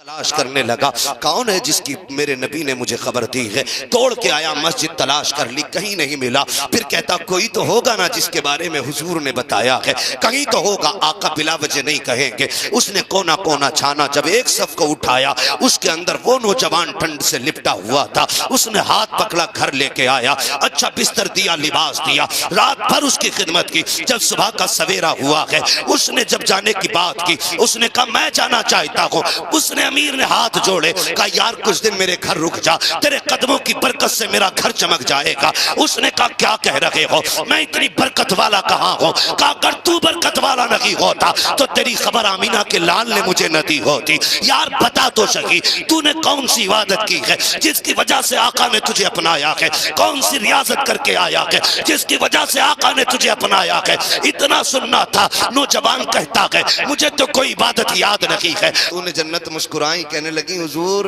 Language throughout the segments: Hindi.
तलाश करने लगा, कौन है जिसकी मेरे नबी ने मुझे खबर दी है। तोड़ के आया, मस्जिद तलाश कर ली, कहीं नहीं मिला। फिर कहता कोई तो होगा ना जिसके बारे में हुजूर ने बताया है, कहीं तो होगा, आका बिला वजह नहीं कहेंगे। उसने कोना कोना छाना, जब एक सफ को उठाया उसके अंदर वो नौजवान ठंड से लिपटा हुआ था। उसने हाथ पकड़ा, घर लेके आया, अच्छा बिस्तर दिया, लिबास दिया, रात भर उसकी खिदमत की। जब सुबह का सवेरा हुआ है, उसने जब जाने की बात की, उसने कहा मैं जाना चाहता हूँ। उसने अमीर ने हाथ जोड़े, कहा यार कुछ दिन मेरे घर रुक जा, तेरे कदमों की बरकत से मेरा घर चमक जाएगा। उसने कहा क्या कह रहे हो, मैं इतनी बरकत वाला कहाँ हूँ। कहा अगर तू बरकत वाला नहीं होता तो तेरी खबर आमीना के लाल ने मुझे न दी होती। यार बता तो सही, तूने कौन सी इबादत की है जिसकी वजह से आका ने तुझे अपनाया है, कौन सी रियाजत करके आया है जिसकी वजह से आका ने तुझे अपनाया है। इतना सुनना था, नौजवान कहता है मुझे तो कोई इबादत याद नहीं है। तूने जन्नत मुस्कुराई, कहने लगी हुजूर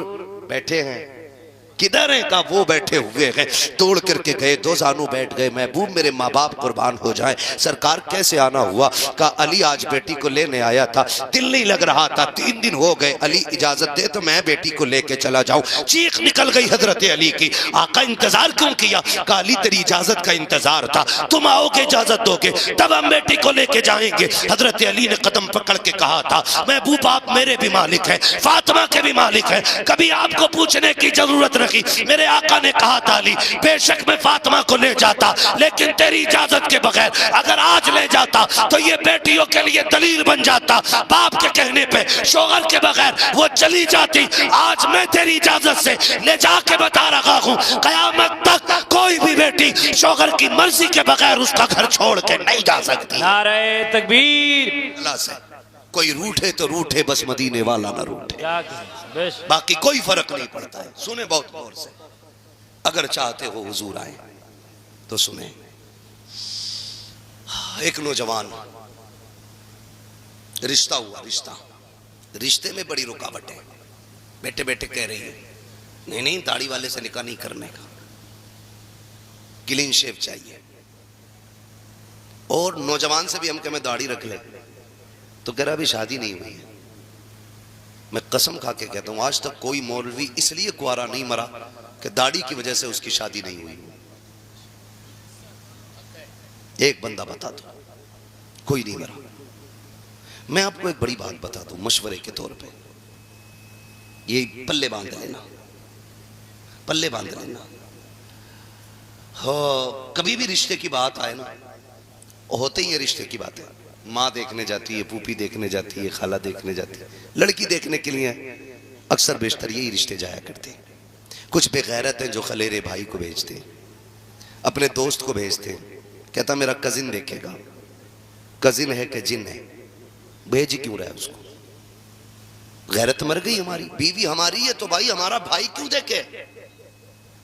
बैठे हैं, किधर है? कहा वो बैठे हुए हैं। तोड़ करके गए, दो जानू बैठ गए, महबूब मेरे माँ बाप कुर्बान हो जाए। सरकार कैसे आना हुआ? कहा अली आज बेटी को लेने आया था, दिल नहीं लग रहा था, 3 दिन हो गए, अली इजाजत दे तो मैं बेटी को लेके चला जाऊं। चीख निकल गई हजरत अली की, आका इंतजार क्यों किया? कहा अली तेरी इजाजत का इंतजार था, तुम आओगे इजाजत दोगे तब हम बेटी को लेके जाएंगे। हजरत अली ने कदम पकड़ के कहा था महबूब आप मेरे भी मालिक है, फातिमा के भी मालिक है, कभी आपको पूछने की जरूरत। मेरे आका ने कहा था अली बेशक मैं फातिमा को ले जाता, लेकिन तेरी इजाजत के बगैर अगर आज ले जाता तो ये बेटियों के लिए दलील बन जाता। बाप के कहने पे शोहर के बगैर वो चली जाती। आज मैं तेरी इजाजत से ले जाके बता रहा हूँ, कयामत तक कोई भी बेटी शोहर की मर्जी के बगैर उसका घर छोड़ के नहीं जा सकती। नारे तकबीर। अल्लाह से कोई रूठे तो रूठे, बस मदीने वाला ना रूठे, बाकी कोई फर्क नहीं पड़ता है। सुने बहुत गौर से, अगर चाहते हो हुजूर आए तो सुने। एक नौजवान, रिश्ता हुआ, रिश्ते में बड़ी रुकावट है। बेटे बेटे कह रही है नहीं दाढ़ी वाले से निकाह नहीं करने का, क्लीन शेव चाहिए। और नौजवान से भी हम कह मैं दाढ़ी रख ले, तो कह रहा अभी शादी नहीं हुई है। मैं कसम खा के कहता हूं आज तक कोई मौलवी इसलिए कुआरा नहीं मरा कि दाढ़ी की वजह से उसकी शादी नहीं हुई। एक बंदा बता दो, कोई नहीं मरा। मैं आपको एक बड़ी बात बता दूं मशवरे के तौर पे, ये पल्ले बांध लेना, पल्ले बांध लेना। हाँ कभी भी रिश्ते की बात आए ना, होते ही है रिश्ते की बातें, माँ देखने जाती है, फूफी देखने जाती है, खाला देखने जाती है, लड़की देखने के लिए अक्सर बेशतर यही रिश्ते जाया करते हैं। कुछ बेगैरत हैं जो खलेरे भाई को भेजते हैं, अपने दोस्त को भेजते हैं, कहता मेरा कजिन देखेगा। कजिन है कि जिन है, भेज क्यों रहा है उसको? गैरत मर गई हमारी, बीवी हमारी है तो भाई हमारा भाई क्यों देखे?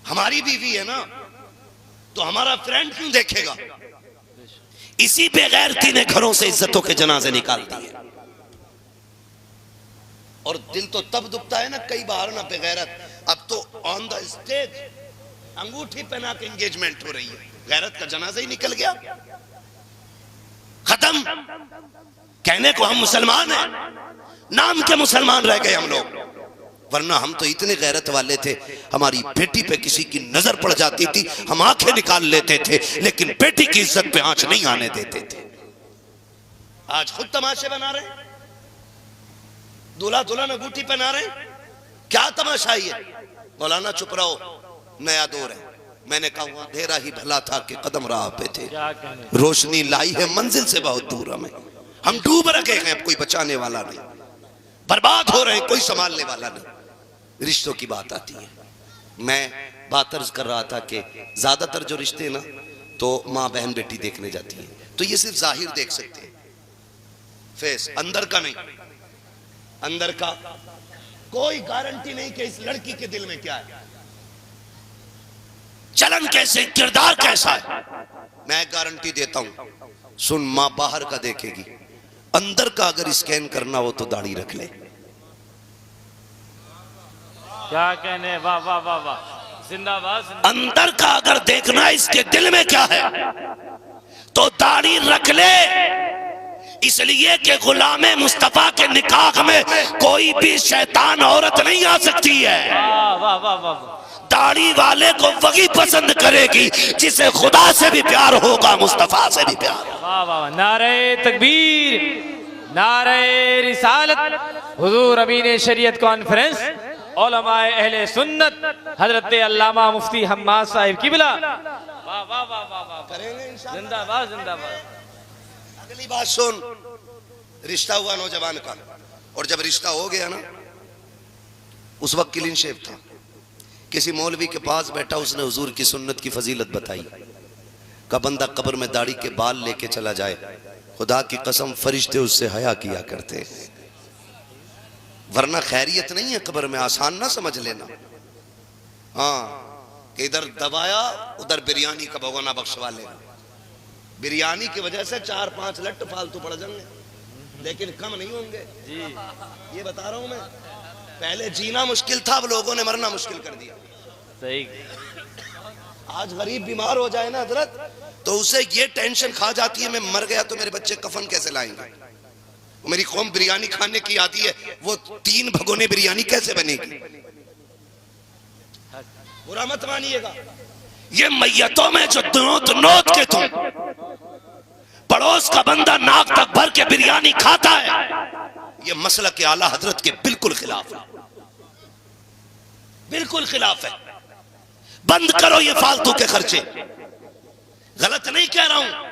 हमारी बीवी है ना तो हमारा फ्रेंड क्यों देखेगा? इसी बेगैरती ने घरों से इज्जतों के जनाजे निकाल दिए। और दिल तो तब दुखता है ना कई बार ना बेगैरत। अब तो ऑन द स्टेज अंगूठी पहना के एंगेजमेंट हो रही है, गैरत का जनाजा ही निकल गया, खत्म। कहने को हम मुसलमान हैं, नाम के मुसलमान रह गए हम लोग, वरना हम तो इतने गैरत वाले थे, हमारी बेटी पे किसी की नजर पड़ जाती थी हम आंखें निकाल लेते थे, लेकिन बेटी की इज्जत पे आंच नहीं आने देते थे। आज खुद तमाशे बना रहे, दूल्हा दुल्हन अंगूठी पहना रहे, क्या तमाशा है? मौलाना चुप रहो, नया दौर है। मैंने कहा अंधेरा ही भला था कि कदम राह पे थे, रोशनी लाई है मंजिल से बहुत दूर हमें। हम डूब रखे हैं, अब कोई बचाने वाला नहीं, बर्बाद हो रहे हैं, कोई संभालने वाला नहीं। रिश्तों की बात आती है, मैं बात अर्ज कर रहा था कि ज्यादातर जो रिश्ते ना तो माँ बहन बेटी देखने जाती है, तो ये सिर्फ जाहिर देख सकते हैं, फेस, अंदर का नहीं। अंदर का कोई गारंटी नहीं कि इस लड़की के दिल में क्या है, चलन कैसे, किरदार कैसा है। मैं गारंटी देता हूं, सुन, माँ बाहर का देखेगी, अंदर का अगर स्कैन करना हो तो दाढ़ी रख ले। क्या कहने, वाह वाह वाह वाह, जिंदाबाद। अंदर का अगर देखना इसके दिल में क्या है तो दाढ़ी रख ले। इसलिए कि गुलामे मुस्तफा के निकाह में कोई भी शैतान औरत नहीं आ सकती है। वाह वाह वाह वाह, दाढ़ी वाले को वही पसंद करेगी जिसे खुदा से भी प्यार होगा, मुस्तफा से भी प्यार। वाह वाह, नारे तकबीर, नारे रिसालत। हुजूर अमीन शरीयत कॉन्फ्रेंस उलमाए अहले सुन्नत हजरत अल्लामा मुफ्ती हम्माद साहिब किबला। वाह वाह वाह वाह वाह, करेंगे इंशाअल्लाह। जिंदाबाद जिंदाबाद। अगली बात सुन, रिश्ता हुआ नौजवान का, और जब रिश्ता हो गया ना, उस वक्त क्लीन शेव था, किसी मौलवी के पास बैठा, उसने हुजूर की सुन्नत की फजीलत बताई। का बंदा कब्र में दाढ़ी के बाल लेके चला जाए, खुदा की कसम फरिश्ते उससे हया किया करते, वरना खैरियत नहीं है कब्र में, आसान ना समझ लेना। हाँ कि इधर दबाया उधर बिरयानी का भगोना बख्शवा लेना, बिरयानी की वजह से 4-5 लट्ट फालतू पड़ जाएंगे, लेकिन कम नहीं होंगे जी, ये बता रहा हूं मैं। पहले जीना मुश्किल था, अब लोगों ने मरना मुश्किल कर दिया। सही। आज गरीब बीमार हो जाए ना हजरत, तो उसे ये टेंशन खा जाती है, मैं मर गया तो मेरे बच्चे कफन कैसे लाएंगे, मेरी कौम बिरयानी खाने की आती है, वो 3 भगोने बिरयानी कैसे बनेगी। बुरा मत मानिएगा, ये मैयतों में जो नोट के तुम पड़ोस का बंदा नाक तक भर के बिरयानी खाता है, ये मसलक के आला हजरत के बिल्कुल खिलाफ है, बिल्कुल खिलाफ है। बंद करो ये फालतू के खर्चे, गलत नहीं कह रहा हूं।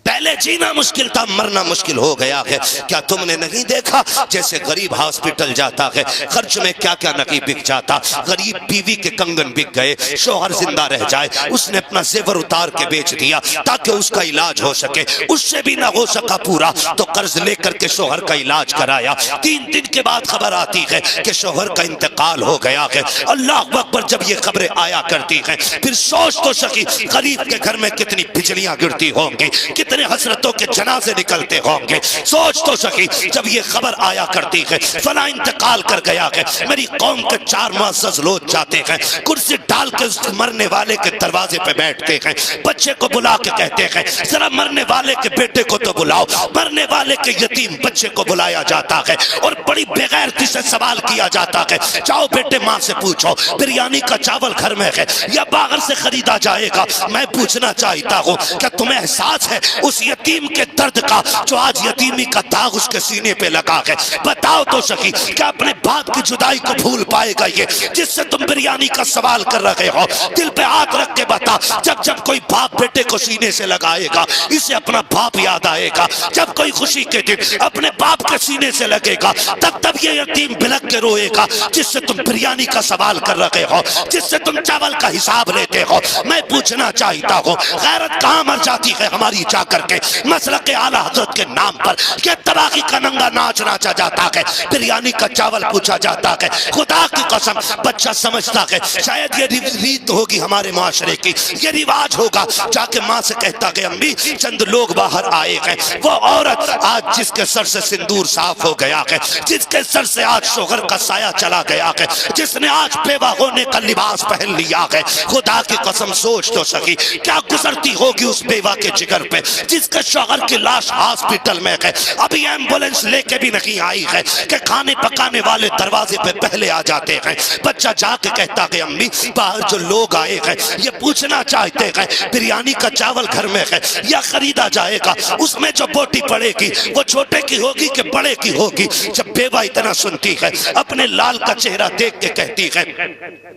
पहले जीना मुश्किल था, मरना मुश्किल हो गया है। क्या तुमने नहीं देखा जैसे गरीब हॉस्पिटल जाता है, खर्च में क्या क्या नहीं बिक जाता। गरीब बीवी के कंगन बिक गए, शौहर जिंदा रह जाए, उसने अपना जेवर उतार के बेच दिया ताकि उसका इलाज हो सके, उससे भी ना हो सका पूरा तो कर्ज लेकर के शौहर का इलाज कराया। 3 दिन के बाद खबर आती है कि शौहर का इंतकाल हो गया है। अल्लाह अकबर, जब ये खबरें आया करती हैं, फिर सोच तो सकी गरीब के घर में कितनी बिजलियां गिरती होंगी, कितने हसरतों के जनाजे निकलते होंगे। सोच तो सकी जब ये खबर आया करती है फला इंतकाल कर गया है, मेरी कौम के 4 मुअज़्ज़ज़ लोग जाते हैं, कुर्सी डाल के उस मरने वाले के दरवाजे पे बैठते हैं, बच्चे को बुला के कहते हैं जरा मरने वाले के बेटे को तो बुलाओ। मरने वाले के यतीम बच्चे को बुलाया जाता है और बड़ी बेगैरती से सवाल किया जाता है, जाओ बेटे माँ से पूछो बिरयानी का चावल घर में है या बाहर से खरीदा जाएगा। मैं पूछना चाहता हूँ क्या तुम्हें एहसास है उस यतीम के दर्द का जो आज यतीमी का दाग उसके सीने पे लगा है? बताओ तो सही, क्या अपने बाप की जुदाई को भूल पाएगा ये जिससे तुम बिरयानी का सवाल कर रहे हो? दिल पे हाथ रख के बता, जब जब कोई बाप बेटे को सीने से लगाएगा इसे अपना बाप याद आएगा। जब कोई खुशी के दिन अपने बाप के सीने से लगेगा तब तब ये यतीम बिलक के रोएगा जिससे तुम बिरयानी का सवाल कर रहे हो, जिससे तुम चावल का हिसाब लेते हो। मैं पूछना चाहता हूँ गैरत कहाँ मर जाती है हमारी जाकर के मसलक के आला हजरत के नाम पर? क्या तबाही का नंगा नाच नाचा जाता है, बिरयानी का चावल पूछा जाता है। खुदा की कसम बच्चा समझता है शायद ये रीत होगी हमारे माशरे की, ये रिवाज होगा। जाके माँ से कहता है अम्मी चंद लोग बाहर आए हैं, वो औरत आज जिसके सर से सिंदूर साफ हो गया है, जिसके सर से आज शोहर का साया चला गया है, जिसने आज बेवा होने का लिबास पहन लिया है, खुदा की कसम सोच तो सकी क्या गुजरती होगी उस बेवा के जिगर पे जिसके शौहर की लाश हॉस्पिटल में है, अभी एम्बुलेंस लेके भी नहीं आई है कि खाने पकाने वाले दरवाजे पे पहले आ जाते हैं। बच्चा जाके कहता है अम्मी बाहर जो लोग आए हैं ये पूछना चाहते हैं बिरयानी का चावल घर में है या खरीदा जाएगा, उसमें जो बोटी पड़ेगी वो छोटे की होगी कि बड़े की होगी। जब बेवा इतना सुनती है अपने लाल का चेहरा देख के कहती है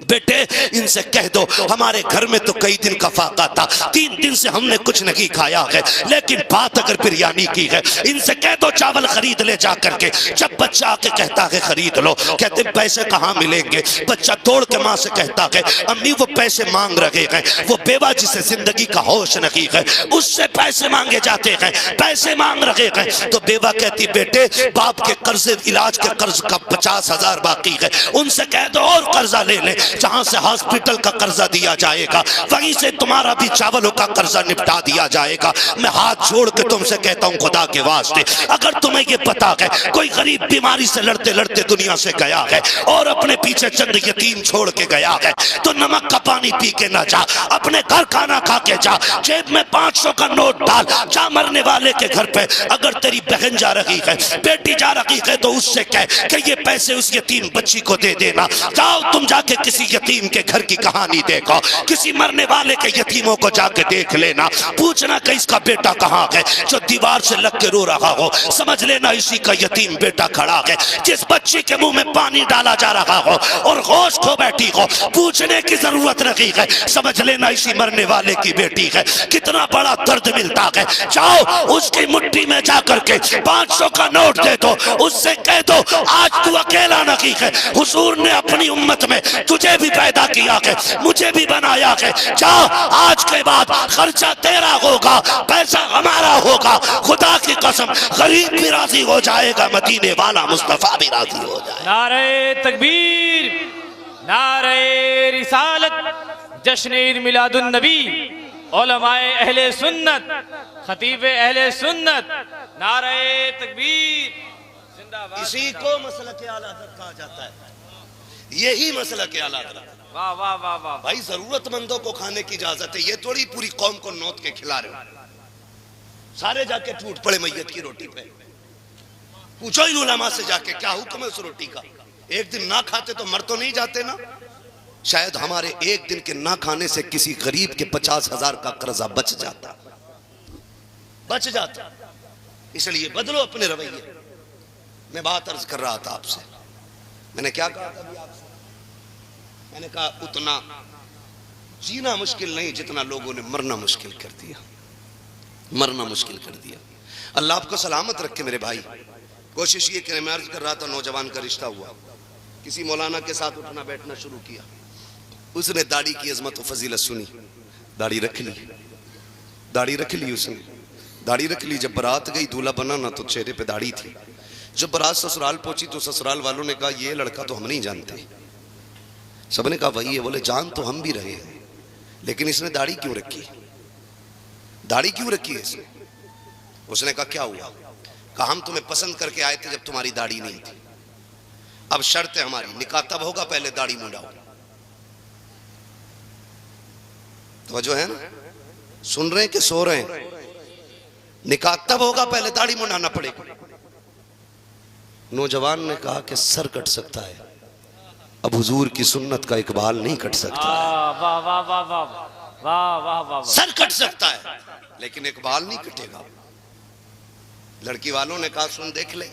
बेटे इनसे कह दो हमारे घर में तो कई दिन का फाका था, 3 दिन से हमने कुछ नहीं खाया है, लेकिन बात अगर बिरयानी की है इनसे कह दो चावल खरीद ले जा करके। जब बच्चा आके कहता है खरीद लो, कहते पैसे कहाँ मिलेंगे? बच्चा तोड़ के माँ से कहता है अम्मी वो पैसे मांग रहे हैं, वो बेवा जिसे जिंदगी का होश नहीं है उससे पैसे मांगे जाते हैं, पैसे मांग रहे हैं। तो बेवा कहती बेटे बाप के कर्ज इलाज के कर्ज का 50,000 बाकी है, उनसे कह दो और कर्जा ले ले, जहां से हॉस्पिटल का कर्जा दिया जाएगा वहीं से तुम्हारा भी चावलों का कर्जा निपटा दिया जाएगा। मैं हाथ जोड़ के तुमसे कहता हूँ खुदा के वास्ते, अगर तुम्हें ये पता है कोई गरीब बीमारी से लड़ते लड़ते दुनिया से गया है और अपने पीछे चंद यतीम छोड़ के गया है, तो नमक का पानी पी के ना जा, अपने घर खाना खा के जा, जेब में 500 का नोट डाल, जा मरने वाले के घर पे। अगर तेरी बहन जा रही है, बेटी जा रही है, तो उससे कह कि ये पैसे उस यतीम बच्ची को दे देना। जाओ तुम जाके किसी यतीम के घर की कहानी देखो, किसी मरने वाले के यतीमों को जाके देख लेना, पूछना कि इसका बेटा कहाँ है जो दीवार से लग के रो रहा हो, समझ लेना इसी का यतीम बेटा खड़ा है। जिस बच्ची के मुंह में पानी डाला जा रहा हो और होश खो बैठी हो, पूछने की जरूरत नहीं है, समझ लेना इसी मरने वाले की बेटी है। कितना बड़ा दर्द मिलता है। जाओ उसकी मुट्ठी में जाकर के 500 का नोट दे दो, उससे कह दो आज तू अकेला नहीं है, हुजूर ने अपनी उम्मत में तुझे भी पैदा किया है, मुझे भी बनाया है। जा, आज के बाद खर्चा तेरा होगा, पैसा हमारा होगा। खुदा की कसम गरीब भी राजी हो जाएगा, मदीने वाला मुस्तफा भी राजी हो जाएगा। नारे तकबीर, नारे रिसालत, जश्न ईद मिलादुन नबी, उलमाए अहले सुन्नत, खतीब अहले सुन्नत, नारे तकबीर जिंदाबाद। इसी को मसलक आला हज़रत कहा जाता है, यही मसलक आला हज़रत। वाह वाह वाह वाह भाई जरूरतमंदों को खाने की इजाजत है, ये थोड़ी पूरी कौम को नौत के खिला रहे हो। सारे जाके टूट पड़े मैयत की रोटी पे। पूछो इन उलमा से जाके क्या हुक्म है उस रोटी का। एक दिन ना खाते तो मर तो नहीं जाते ना। शायद हमारे एक दिन के ना खाने से किसी गरीब के 50,000 का कर्जा बच जाता। इसलिए बदलो अपने रवैये। मैं बात अर्ज कर रहा था आपसे, मैंने क्या कहा था अभी आपसे? मैंने कहा उतना जीना मुश्किल नहीं जितना लोगों ने मरना मुश्किल कर दिया, मरना मुश्किल कर दिया। अल्लाह आपको सलामत रखे मेरे भाई। कोशिश ये कि मैं अर्ज कर रहा था, नौजवान का रिश्ता हुआ, किसी मौलाना के साथ उठना बैठना शुरू किया। उसने दाढ़ी की अजमत व फजीलत सुनी, दाढ़ी रख ली, दाढ़ी रख ली उसने, दाढ़ी रख ली। जब बारात गई दूल्हा बना ना तो चेहरे पे दाढ़ी थी। जब बारात ससुराल पहुंची तो ससुराल वालों ने कहा ये लड़का तो हम नहीं जानते। सबने कहा वही है। बोले जान तो हम भी रहे हैं, लेकिन इसने दाढ़ी क्यों रखी, दाढ़ी क्यों रखी है इसने? उसने कहा क्या हुआ? कहा हम तुम्हें पसंद करके आए थे जब तुम्हारी दाढ़ी नहीं थी। अब शर्त है हमारी, निकाह तब होगा पहले दाढ़ी मुंडाओ। तो जो है ना, सुन रहे हैं कि सो रहे हैं? निकाह तब होगा पहले दाढ़ी मुंडाना पड़ेगा। नौजवान ने कहा कि सर कट सकता है, अब हुजूर की सुन्नत का इकबाल नहीं कट सकता। वाह वाह वाह वाह वाह वाह वाह। सर कट सकता है लेकिन इकबाल नहीं कटेगा। लड़की वालों ने कहा सुन देख ले,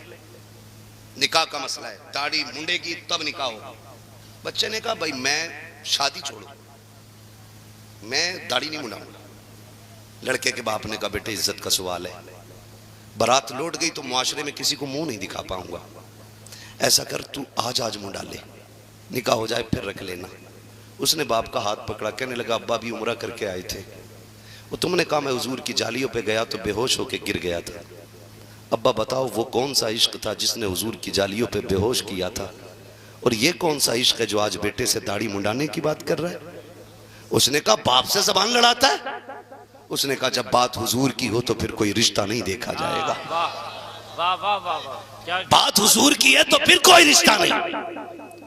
निकाह का मसला है, दाढ़ी मुंडेगी तब निकाह होगा। बच्चे ने कहा भाई मैं शादी छोड़ू, मैं दाढ़ी नहीं मुंडाऊंगा। लड़के के बाप ने कहा बेटे इज्जत का सवाल है, बारात लौट गई तो मुआशरे में किसी को मुंह नहीं दिखा पाऊंगा। ऐसा कर तू आज मुंडा ले, निकाह हो जाए फिर रख लेना। उसने बाप का हाथ पकड़ा, कहने लगा अब्बा भी उम्रा करके आए थे, वो तुमने कहा मैं हुजूर की जालियों पे गया तो बेहोश होके गिर गया था। अब्बा बताओ वो कौन सा इश्क था जिसने हुजूर की जालियों पे बेहोश किया था, और ये कौन सा इश्क है जो आज बेटे से दाढ़ी मुंडाने की बात कर रहा है? उसने कहा बाप से जबान लड़ाता है। उसने कहा जब बात हुजूर की हो तो फिर कोई रिश्ता नहीं देखा जाएगा। वाह वाह वाह वाह, बात हुजूर की है तो फिर कोई रिश्ता नहीं।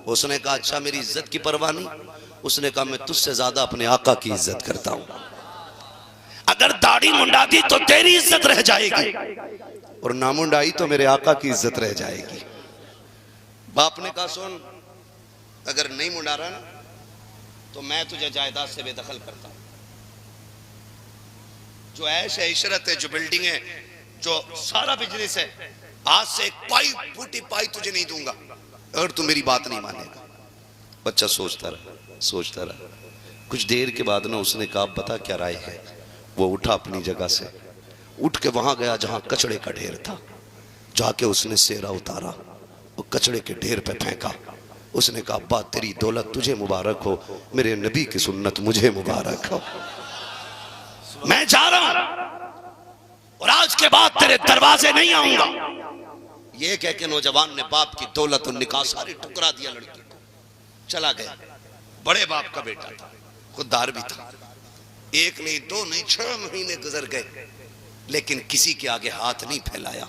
उसने कहा अच्छा मेरी इज्जत की परवाह नहीं? उसने कहा मैं तुझसे ज्यादा अपने आका की इज्जत करता हूं। अगर दाढ़ी मुंडा दी तो तेरी इज्जत रह जाएगी, और ना मुंडाई तो मेरे आका की इज्जत रह जाएगी। बाप ने कहा सुन, अगर नहीं मुंडा रहा ना तो मैं तुझे जायदाद से बेदखल करता हूं। जो ऐश है, इशरत है, जो बिल्डिंग है, जो सारा बिजनेस है, आज से एक पाई फूटी पाई तुझे नहीं दूंगा अगर तू मेरी बात नहीं मानेगा। बच्चा सोचता रहा। कुछ देर के बाद ना उसने कहा बता क्या राय है? वो उठा अपनी जगह से, उठ के वहां गया जहां कचड़े का ढेर था, जाके उसने सेरा उतारा और कचड़े के ढेर पे फेंका। उसने कहा अब्बा तेरी दौलत तुझे मुबारक हो, मेरे नबी की सुन्नत मुझे मुबारक हो। मैं जा रहा हूं और आज के बाद तेरे दरवाजे नहीं आऊंगा। ये कह के नौजवान ने बाप की दौलत और निकाह सारी ठुकरा दिया, लड़की को चला गया। बड़े बाप का बेटा था, खुददार भी था। 1 नहीं 2 नहीं 6 महीने गुजर गए। लेकिन किसी के आगे हाथ नहीं फैलाया।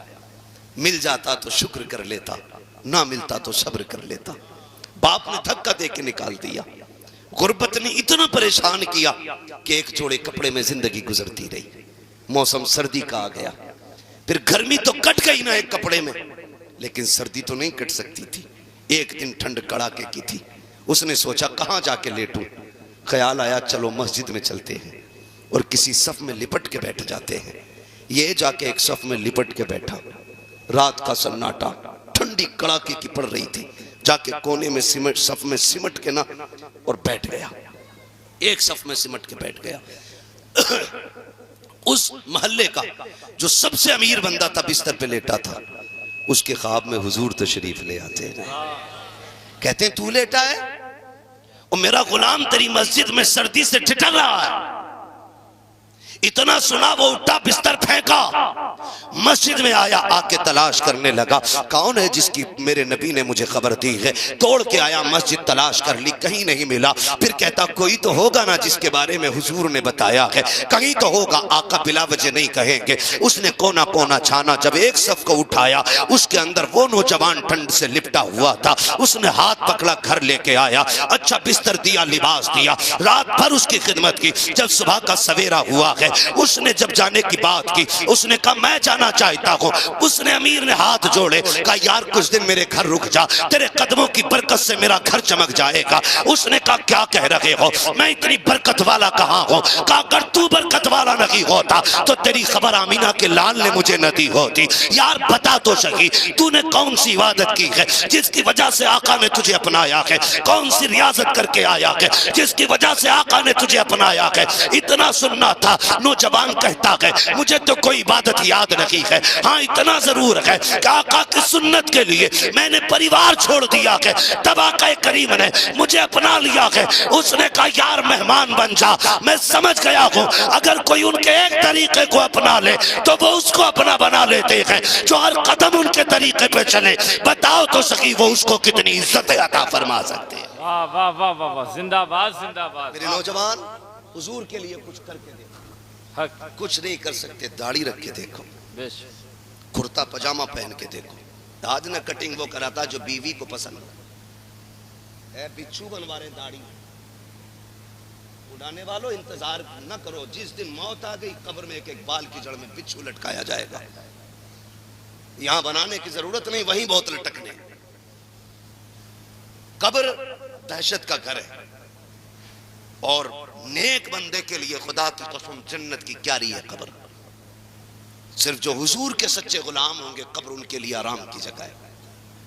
मिल जाता तो शुक्र कर लेता, ना मिलता तो सब्र कर लेता। बाप ने धक्का दे के निकाल दिया। गुर्बत ने इतना परेशान किया कि एक जोड़े कपड़े में जिंदगी गुजरती रही। मौसम सर्दी का आ गया, फिर गर्मी तो कट गई ना एक कपड़े में, लेकिन सर्दी तो नहीं कट सकती थी। एक दिन ठंड कड़ाके की थी। उसने सोचा कहां जाके लेटूं। ख्याल आया चलो मस्जिद में चलते हैं और किसी सफ में लिपट के बैठ जाते हैं। ये जाके एक सफ में लिपट के बैठा। रात का सन्नाटा, ठंडी कड़ाके की पड़ रही थी। जाके कोने में सिमट सफ में सिमट के ना और बैठ गया। एक सफ में सिमट के बैठ गया। उस मोहल्ले का जो सबसे अमीर बंदा था बिस्तर पे लेटा था, उसके ख्वाब में हुजूर तशरीफ ले आते हैं। कहते हैं तू लेटा है और मेरा गुलाम तेरी मस्जिद में सर्दी से ठिठर रहा है। इतना सुना वो उठा, बिस्तर फेंका, मस्जिद में आया, आके तलाश करने लगा कौन है जिसकी मेरे नबी ने मुझे खबर दी है। तोड़ के आया, मस्जिद तलाश कर ली, कहीं नहीं मिला। फिर कहता कोई तो होगा ना जिसके बारे में हुजूर ने बताया है, कहीं तो होगा, आका बिला वजह नहीं कहेंगे। उसने कोना कोना छाना, जब एक सफ को उठाया उसके अंदर वो नौजवान ठंड से लिपटा हुआ था। उसने हाथ पकड़ा, घर लेके आया, अच्छा बिस्तर दिया, लिबास दिया, रात भर उसकी खिदमत की। जब सुबह का सवेरा हुआ है, उसने जब जाने की बात की, उसने कहा मैं जाना चाहता हूँ। उसने अमीर ने हाथ जोड़े, कहा यार कुछ दिन मेरे घर रुक जा, तेरे कदमों की बरकत से मेरा घर चमक जाएगा। उसने कहा क्या कह रहे हो, मैं इतनी बरकत वाला कहाँ हूँ। कहा अगर तू बरकत वाला नहीं होता तो तेरी खबर आमीना के लाल ने मुझे न दी होती। यार बता तो सही, तूने कौन सी इबादत की है जिसकी वजह से आका ने तुझे अपनाया है? कौन सी रियाजत करके आया है जिसकी वजह से आका ने तुझे अपनाया है? इतना सुनना था। नौजवान कहता है मुझे तो कोई इबादत याद नहीं है, हाँ इतना जरूर है कि आका की सुन्नत के लिए मैंने परिवार छोड़ दिया है, तब आका करीम ने मुझे अपना लिया है। उसने कहा यार मेहमान बन जा। मैं समझ गया हूँ अगर कोई उनके एक तरीके को अपना ले तो वो उसको अपना बना लेते हैं, जो हर कदम उनके तरीके पे चले। बताओ तो सही वो उसको कितनी इज्जत अता फरमा सकते हैं। वाह वाह वाह वाह वाह, जिंदाबाद जिंदाबाद। मेरे नौजवान हुजूर के लिए कुछ करके देखो। कुछ नहीं कर सकते, दाढ़ी रख के देखो, कुर्ता पजामा पहन के देखो। आज ना कटिंग वो कराता जो बीवी को पसंद है। बिच्छू बनवा रहे दाढ़ी उड़ाने वालों, इंतजार न करो। जिस दिन मौत आ गई कब्र में एक एक बाल की जड़ में बिच्छू लटकाया जाएगा। यहां बनाने की जरूरत नहीं, वहीं बहुत लटकने। कब्र दहशत का घर है और नेक बंदे के लिए खुदा की कसम जन्नत की क्यारी है कब्र। सिर्फ जो हुजूर के सच्चे गुलाम होंगे कब्र उनके लिए आराम की जगह है,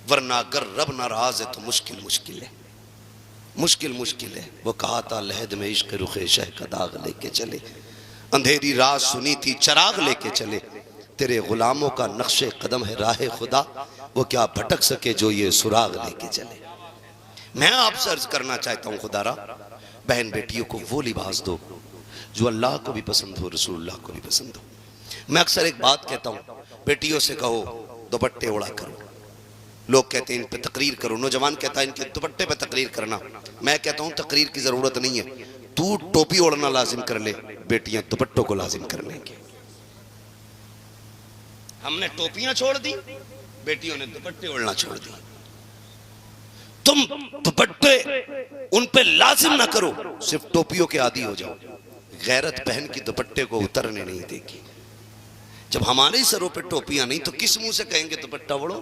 वरना अगर रब नाराज है तो मुश्किल मुश्किल है, मुश्किल मुश्किल है। वो कहा था लहद में इश्क रुखे शह का दाग लेके चले, अंधेरी रात सुनी थी चराग लेके चले। तेरे गुलामों का नक्शे कदम है राह खुदा, वो क्या भटक सके जो ये सुराग लेके चले। मैं आपसे अर्ज करना चाहता हूँ खुदारा, बहन बेटियों को वो लिबास दो जो अल्लाह को भी पसंद हो, रसूलुल्लाह को भी पसंद हो। मैं अक्सर एक बात कहता हूँ, बेटियों से कहो दुपट्टे उड़ा करो। लोग कहते हैं इन पे तकरीर करो, नौजवान कहता है इनके दुपट्टे पे तकरीर करना। मैं कहता हूँ तकरीर की जरूरत नहीं है, तू टोपी ओढ़ना लाजिम कर ले, बेटियां दुपट्टों को लाजिम कर लेंगे। हमने टोपियां छोड़ दी, बेटियों ने दुपट्टे ओढ़ना छोड़ दी। तुम दुपट्टे उन पे लाजिम ना करो, सिर्फ टोपियों के आदी हो जाओ। गैरत बहन की दुपट्टे को उतरने नहीं देगी। जब हमारे सरों पे टोपियां नहीं तो किस मुंह से कहेंगे दुपट्टा ओढ़ो।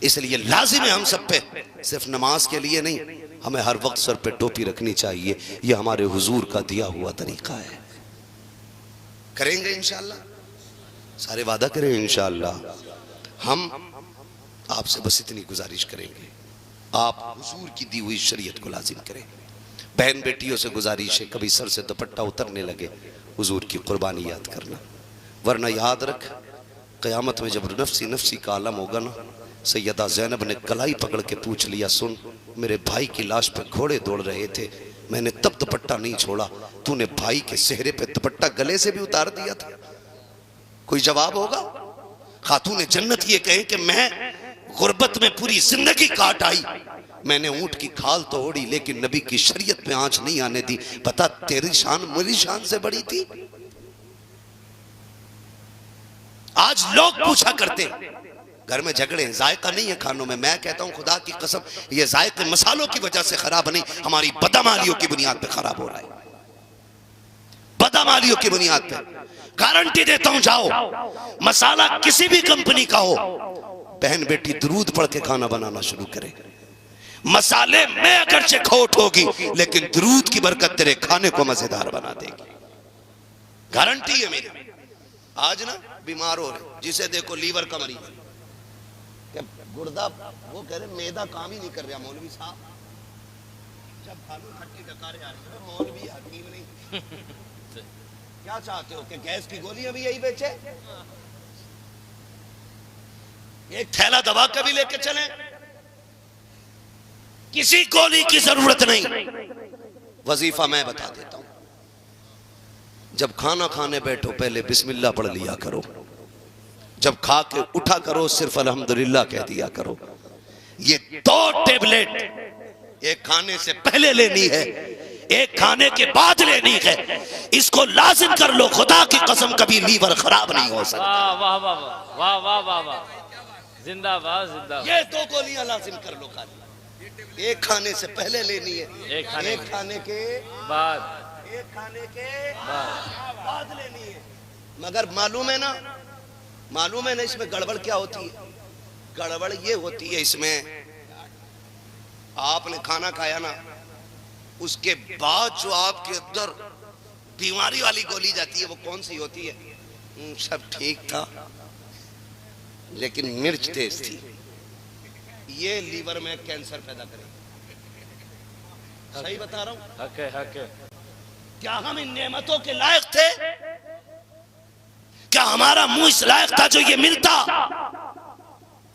इसलिए लाजिम है हम सब पे, सिर्फ नमाज के लिए नहीं, हमें हर वक्त सर पे टोपी रखनी चाहिए। यह हमारे हुजूर का दिया हुआ तरीका है। करेंगे इंशाअल्लाह, सारे वादा करें इंशाअल्लाह। हम आपसे बस इतनी गुजारिश करेंगे, आप हुजूर की दी हुई शरीयत को लाजिम करें। बहन बेटियों से गुजारिश है कभी सर से दुपट्टा उतरने लगे हुजूर की कुर्बानी याद करना, वरना याद रख क़यामत में जब नफ्सी नफ्सी का आलम होगा ना, सैयदा ज़ैनब ने कलाई पकड़ के पूछ लिया, सुन मेरे भाई की लाश पे घोड़े दौड़ रहे थे, मैंने तब दुपट्टा नहीं छोड़ा, तूने भाई के सेहरे पे दुपट्टा गले से भी उतार दिया था। कोई जवाब होगा? खातून जन्नत ये कहे कि मैं गुर्बत में पूरी जिंदगी काट आई, मैंने ऊंट की खाल तो ओढ़ी लेकिन नबी की शरीयत पे आंच नहीं आने दी। पता तेरी शान मेरी शान से बड़ी थी। आज लोग पूछा करते घर में झगड़े, जायका नहीं है खानों में। मैं कहता हूं खुदा की कसम, ये जायके मसालों की वजह से खराब नहीं, हमारी बदमालियों की बुनियाद पे खराब हो रहा है। बदमालियों की बुनियाद पे गारंटी देता हूं, जाओ मसाला किसी भी कंपनी का हो, बहन बेटी दरूद पढ़ के खाना बनाना शुरू करे। मसाले में अगरचे खोट होगी, लेकिन दरूद की बरकत तेरे खाने को मजेदार बना देगी, गारंटी है मेरी। आज ना बीमार हो रहे, जिसे देखो लीवर का मरीज, गुर्दा, वो कह रहे मैदा काम ही नहीं कर रहा मौलवी साहब, जब खालू खट्टी डकारे आ रही है मौलवी हकीम नहीं। क्या चाहते हो कि गैस की गोलियां भी यही बेचे? एक थैला दवा का भी लेके चले, किसी गोली की जरूरत नहीं। वजीफा मैं बता देता हूं, जब खाना खाने बैठो पहले बिस्मिल्लाह पढ़ लिया करो, जब खा के उठा करो सिर्फ अल्हम्दुलिल्लाह कह दिया करो। ये 2 टेबलेट एक खाने से पहले लेनी है, एक खाने के बाद लेनी है, इसको लाजिम कर लो, खुदा की कसम कभी लीवर खराब नहीं हो सकता। वाह वाह वाह वाह वाह वाह, जिंदाबाद जिंदाबाद। ये 2 गोलियां लाजिम कर लो खाली, एक खाने से पहले लेनी है, एक खाने के बाद, एक खाने के बाद लेनी है। मगर मालूम है ना इसमें गड़बड़ क्या होती है? गड़बड़ ये होती है, इसमें आपने खाना खाया ना, उसके बाद जो आपके अंदर बीमारी वाली गोली जाती है, वो कौन सी होती है? सब ठीक था लेकिन मिर्च तेज थी, ये लीवर में कैंसर पैदा करेगी। सही बता रहा हूं? हक है, हक है। क्या हम इन नेमतों के लायक थे? क्या हमारा मुंह इस लायक था जो ये मिलता?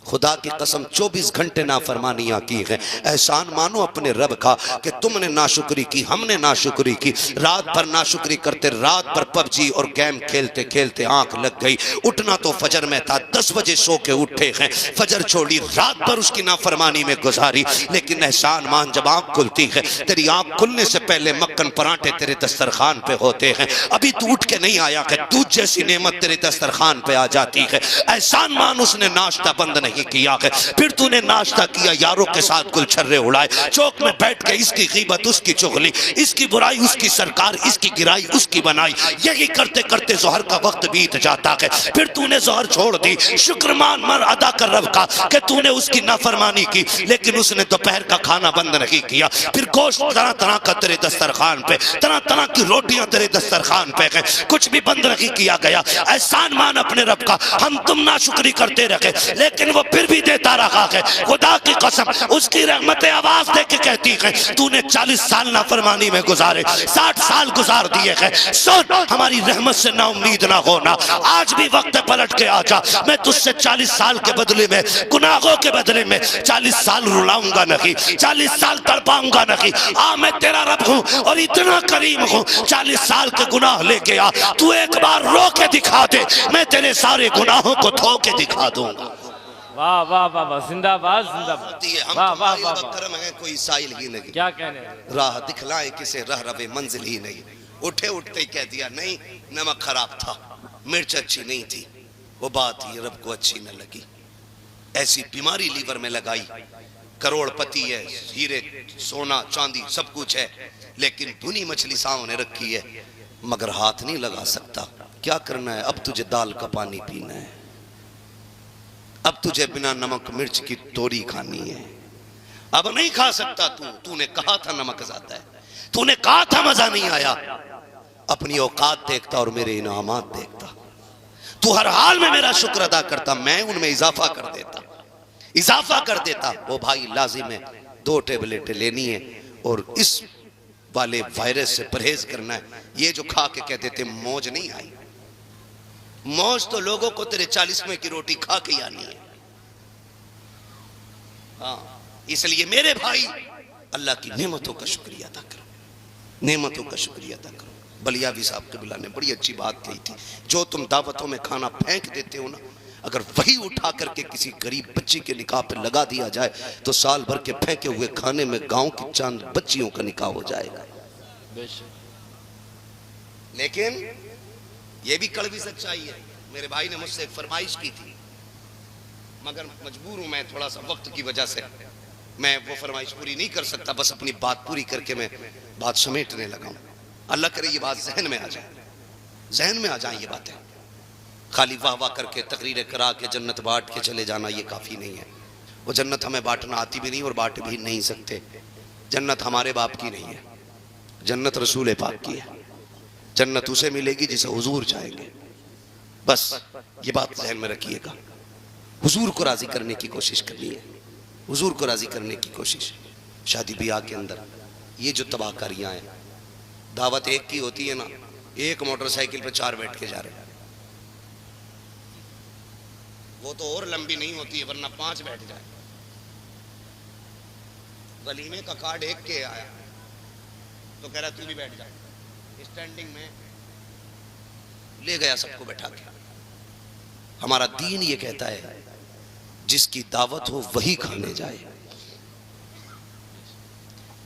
खुदा की कसम 24 घंटे नाफरमानियां की है। एहसान मानो अपने रब का कि तुमने नाशुक्री की, हमने नाशुक्री की। रात भर नाशुक्री करते, रात भर पबजी और गेम खेलते खेलते आंख लग गई। उठना तो फजर में था, 10 बजे सो के उठे हैं, फजर छोड़ी, रात भर उसकी नाफरमानी में गुजारी। लेकिन एहसान मान, जब आंख खुलती है, तेरी आंख खुलने से पहले मक्खन पराठे तेरे दस्तरखान पे होते हैं। अभी तू उठ के नहीं आया कि दूध जैसी नेमत तेरे दस्तरखान पे आ जाती है। एहसान मान, उसने नाश्ता बंद नहीं किया है। फिर तूने नाश्ता किया, यारों के साथ गुलछर्रे उड़ाए, चौक में बैठ के इसकी गीबत उसकी चुगली, इसकी बुराई उसकी सरकार, इसकी गिराई उसकी बनाई। यही करते करते जोहर का वक्त बीत जाता है। फिर तूने जोहर छोड़ दी। शुक्रमान मर अदा कर रब का कि तूने उसकी नाफरमानी की, लेकिन उसने दोपहर का खाना बंद नहीं किया। फिर गोश्त तरह तरह का तेरे दस्तरखान पे, तरह तरह की रोटियां तेरे दस्तरखान पे है, कुछ भी बंद नहीं किया गया। एहसान मान अपने रब का, हम तुम नाशुक्री करते रहे, लेकिन वो फिर भी देता रहा है। खुदा की कसम, उसकी रहमतें आवाज दे के कहती है, तूने 40 साल नाफरमानी में गुजारे, 60 साल गुजार दिए हैं। सुन, हमारी रहमत से ना उम्मीद ना होना, आज भी वक्त है, पलट के आजा। मैं तुझसे 40 साल के बदले में, गुनाहों के बदले में 40 साल रुलाऊंगा नहीं, 40 साल तड़पाऊंगा नहीं। आ, मैं तेरा रब हूं और इतना करीम हूं। 40 साल के गुनाह लेके आ, तू एक बार रो के दिखा दे, मैं तेरे सारे गुनाहों को धो के दिखा दूंगा। वाह वाह वाह वाह, जिंदाबाद जिंदाबाद। वाह वाह वाह, करम है कोई साइल ही नहीं, क्या कहने, राह दिखलाए किसे रह रवे मंजिल ही नहीं। उठे उठते ही कह दिया नहीं, नमक खराब था, मिर्च अच्छी नहीं थी। वो बात ही रब को अच्छी न लगी, ऐसी बीमारी लीवर में लगाई। करोड़पति है, हीरे सोना चांदी सब कुछ है, लेकिन भुनी मछली सामने रखी है, मगर हाथ नहीं लगा सकता। क्या करना है? अब तुझे दाल का पानी पीना है, अब तुझे बिना नमक मिर्च की तोरी खानी है। अब नहीं खा सकता तूने कहा था नमक ज्यादा है, तूने कहा था मजा नहीं आया। अपनी औकात देखता और मेरे इनामात देखता। तू हर हाल में मेरा शुक्र अदा करता, मैं उनमें इजाफा कर देता, इजाफा कर देता। वो भाई लाजिम है, 2 टेबलेटें लेनी है और इस वाले वायरस से परहेज करना है। ये जो खा के कहते थे मौज नहीं आई, मौज तो लोगों को तेरे 40वें की रोटी खा के ही आनी है। हाँ, इसलिए मेरे भाई, अल्लाह की नेमतों का शुक्रिया अदा करो, नेमतों का शुक्रिया अदा करो। बलियावी साहब कबीला ने बड़ी अच्छी बात कही थी, जो तुम दावतों में खाना फेंक देते हो ना, अगर वही उठा करके किसी गरीब बच्ची के निकाह पे लगा दिया जाए तो साल भर के फेंके हुए खाने में गांव की चांद बच्चियों का निकाह हो जाएगा। लेकिन ये भी कड़वी सच्चाई है, मेरे भाई ने मुझसे एक फरमाइश की थी, मगर मजबूर हूं मैं, थोड़ा सा वक्त की वजह से मैं वो फरमाइश पूरी नहीं कर सकता। बस अपनी बात पूरी करके मैं बात समेटने लगा हूं। अल्लाह करे ये बात जहन में आ जाए, जहन में आ जाए ये बातें। खाली वाह वाह करके तकरीरें करा के जन्नत बांट के चले जाना ये काफ़ी नहीं है। वो जन्नत हमें बांटना आती भी नहीं और बांट भी नहीं सकते। जन्नत हमारे बाप की नहीं है, जन्नत रसूल पाक की है। जन्नत उसे मिलेगी जिसे हुजूर चाहेंगे। बस ये बात ध्यान में रखिएगा। हुजूर को राजी करने की कोशिश करनी है, हुजूर को राजी करने की कोशिश। शादी ब्याह के अंदर ये जो तबाहकारियां हैं, दावत एक की होती है ना, एक मोटरसाइकिल पे 4 बैठ के जा रहे हैं, वो तो और लंबी नहीं होती है, वरना 5 बैठ जाए। वलीमे का कार्ड एक के आया तो कह रहा तू भी बैठ जा, स्टैंडिंग में ले गया सबको बैठा के। हमारा दीन ये कहता है जिसकी दावत हो वही खाने जाए,